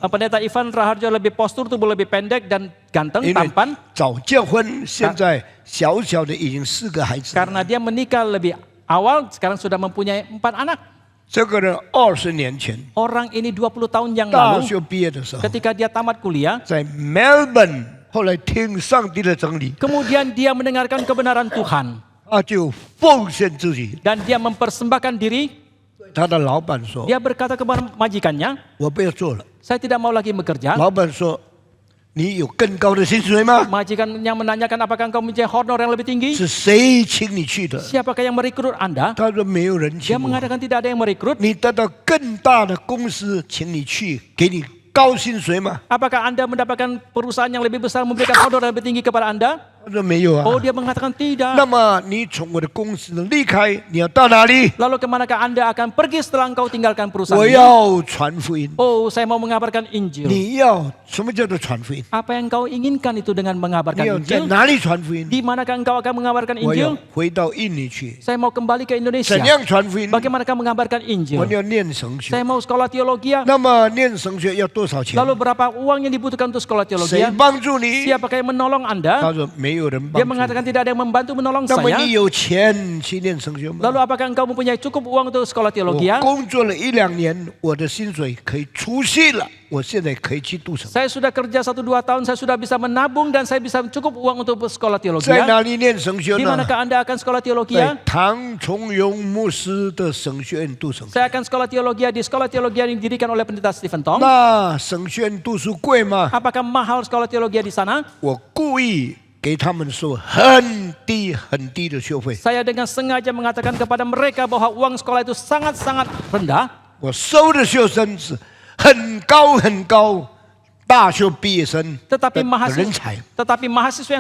Pendeta Ivan Raharjo lebih postur, tubuh lebih pendek dan ganteng, 因为 tampan. 早结婚，现在小小的已经4个孩子。 Karena dia menikah lebih awal, sekarang sudah mempunyai 4 anak. 这个人20年前 Orang ini 20 tahun yang 大 lalu 学毕业的时候， ketika dia tamat kuliah, 在 Melbourne，后来听上帝的真理， kemudian dia mendengarkan kebenaran Tuhan 他就奉献自己。 dan dia mempersembahkan diri. 他的老板说 Dia berkata kepada majikannya, 我不要做了。 saya tidak mau lagi bekerja. 老板说你有更高的薪水吗？ Majikannya menanyakan apakah engkau mempunyai honor yang lebih tinggi? 是谁请你去的？ Siapakah yang merekrut Anda? 他说没有人 Dia 请我。 mengatakan tidak ada yang merekrut. 你得到更大的公司请你去，给你高薪水吗？ Apakah Anda mendapatkan perusahaan yang lebih besar memberikan honor yang lebih tinggi kepada Anda? 他说没有啊。 Oh, dia mengatakan tidak. 那么你从我的公司离开，你要到哪里？ Lalu kemanakah Anda akan pergi setelah engkau tinggalkan perusahaan 我 ini? 要传福音。 Oh, saya mau mengabarkan Injil. 你要什么叫做传福音？ Apa yang engkau inginkan itu dengan 你 mengabarkan 要在 Injil? 哪里传福音？ Di manakah engkau akan mengabarkan 我要 Injil? 回到印尼去。 Saya mau kembali ke 怎 Indonesia. 样传福音？ Bagaimanakah mengabarkan 我 Injil? 要念神学。 Saya mau sekolah teologi. 那么念神学要多少钱？ Lalu berapa uang yang dibutuhkan untuk sekolah teologi? 谁帮助你？ Siapakah yang menolong 他 Anda? 说没有人 Dia 帮助。 mengatakan tidak ada yang membantu menolong 那么 saya. 你有钱去念神学吗？ Lalu apakah engkau mempunyai cukup uang untuk sekolah 我 teologi? 工作了1、2年，我的薪水可以储蓄了，我现在可以去读神。 Saya sudah kerja 1-2 tahun, saya sudah bisa menabung dan saya bisa cukup uang untuk sekolah teologi. 在哪里念神学 Di 呢？ manakah Anda akan sekolah teologi? 在唐崇荣牧师的神学院读神学。 Saya akan sekolah teologi di sekolah teologi yang didirikan oleh pendeta Stephen Tong. 那神学院读书贵吗？ Apakah mahal sekolah teologi di sana? 我故意给他们收很低很低的学费， Saya dengan sengaja mengatakan kepada mereka bahwa uang sekolah itu sangat-sangat rendah. 我收的学生是很高很高，大学毕业生的 Tetapi 人才。 mahasiswa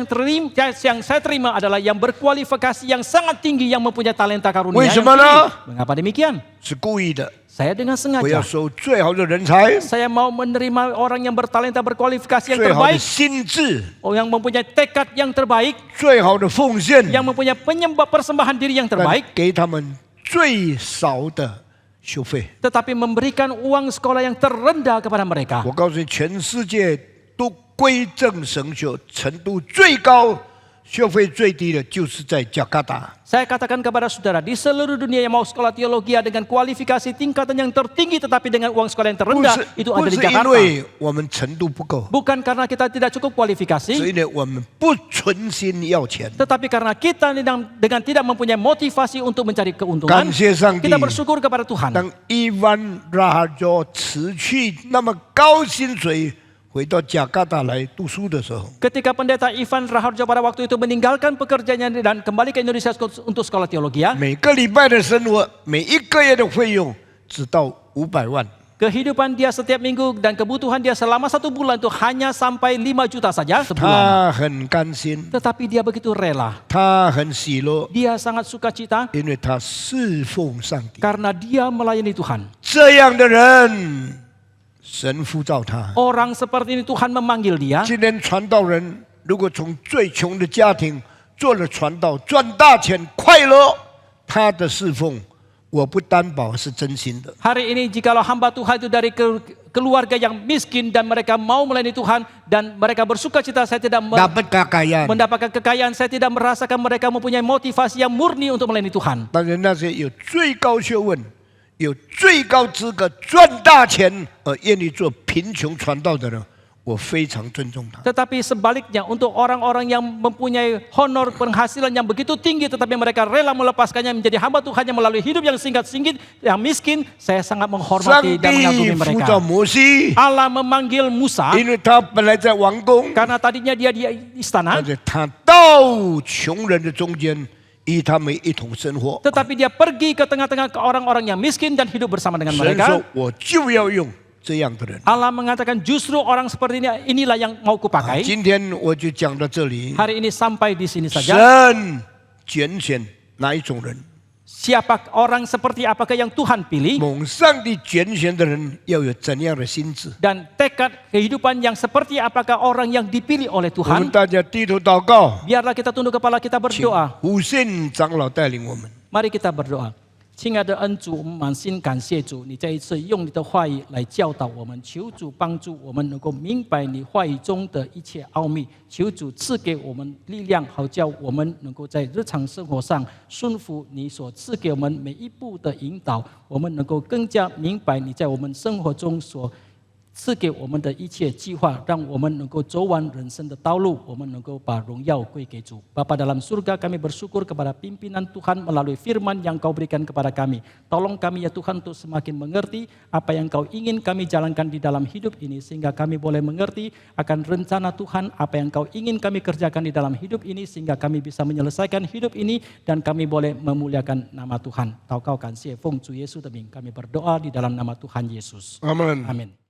yang saya terima adalah yang berkualifikasi yang sangat tinggi yang mempunyai talenta karunia. 为 yang 什么呢？ tinggi. Mengapa demikian? 是故意的， Saya dengan 我要 sengaja. 收最好的人才， Saya mau menerima orang yang bertalenta berkualifikasi yang 最好的 terbaik, 心智， yang mempunyai tekad yang terbaik, 最好的奉献， yang mempunyai persembahan diri yang 但 terbaik, 给他们最少的学费。 tetapi memberikan uang sekolah yang terendah kepada mereka. 我告诉你，全世界都归正神学程度最高、学费最低的，就是在加拿大。 Saya katakan kepada saudara, di seluruh dunia yang mau sekolah teologi dengan kualifikasi tingkatan yang tertinggi tetapi dengan uang sekolah yang 不 terendah 是 itu 不 ada di 是因 Jakarta. 为我们程度不够， Bukan karena kita tidak cukup 是 kualifikasi, 因为我们不存心要钱。 tetapi karena kita dengan tidak mempunyai motivasi untuk mencari 感 keuntungan, 谢上帝 kita，bersyukur kepada Tuhan. 当伊万拉哈佐辞去那么高薪水，回到加拿大来读书的时候， Ketika pendeta Ivan Raharjo pada waktu itu meninggalkan pekerjaannya dan kembali ke Indonesia untuk sekolah teologi, 每个礼拜的生活，每一个月的费用只到500万。 kehidupan dia setiap minggu dan kebutuhan dia selama 1 bulan itu hanya sampai 5 juta saja sebulan. 他很甘心， Tetapi dia begitu rela. 他很喜乐， Dia sangat sukacita 因为他侍奉上帝。 karena dia melayani Tuhan. 这样的人，神呼召他。 Orang seperti ini Tuhan memanggil dia. 今天传道人如果从最穷的家庭做了传道，赚大钱，快乐，他的侍奉，我不担保是真心的。 Hari ini jikalau hamba Tuhan itu dari keluarga yang miskin dan mereka mau melayani Tuhan dan mereka bersuka cita, saya tidak dapat kekayaan， mendapatkan kekayaan, saya tidak merasakan mereka mempunyai motivasi yang murni untuk melayani Tuhan. 但是那些有最高学问、有最高资格赚大钱而愿意做贫穷传道的人，我非常尊重他。 Tetapi sebaliknya untuk orang-orang yang mempunyai honor penghasilan yang begitu tinggi tetapi mereka rela melepaskannya menjadi hamba Tuhan yang melalui hidup yang singkat-singkat, yang miskin, saya sangat 上 menghormati dan 帝 mengagumi 呼 mereka. 召摩西， Allah memanggil Musa 因为他本来在王宫， karena tadinya dia di istana, 但是他到穷人的中间，与他们一同生活。 tetapi dia pergi ke tengah-tengah ke orang-orang yang miskin dan hidup bersama dengan 神 mereka. 说：“我就要用这样的人。” Allah mengatakan justru orang seperti ini inilah yang mau kupakai. 今天我就讲到这里。 Hari ini sampai di sini saja. 神拣选哪一种人？ Siapa orang seperti apakah yang Tuhan pilih 蒙上帝拣选的人要有怎样的心智？ dan tekad kehidupan yang seperti apakah orang yang dipilih oleh 我们 Tuhan. 大家低头祷告， Biarlah kita tunduk kepala kita 请 berdoa. 胡信长老带领我们。 Mari kita berdoa. 亲爱的恩主，我们满心感谢主，你这一次用你的话语来教导我们，求主帮助我们能够明白你话语中的一切奥秘，求主赐给我们力量，好叫我们能够在日常生活上顺服你所赐给我们每一步的引导，我们能够更加明白你在我们生活中所赐给我们的一切计划，让我们能够走完人生的道路，我们能够把荣耀归给主。Bapa dalam surga, kami bersyukur kepada pimpinan Tuhan melalui firman yang kau berikan kepada kami. Tolong kami ya Tuhan untuk semakin mengerti apa yang kau ingin kami jalankan di dalam hidup ini, sehingga kami boleh mengerti akan rencana Tuhan, apa yang kau ingin kami kerjakan di dalam hidup ini, sehingga kami bisa menyelesaikan hidup ini dan kami boleh memuliakan nama Tuhan. Tau kau kan siye Feng Zu Yesus de Ming, kami berdoa di dalam nama Tuhan Yesus. Amin. Amin.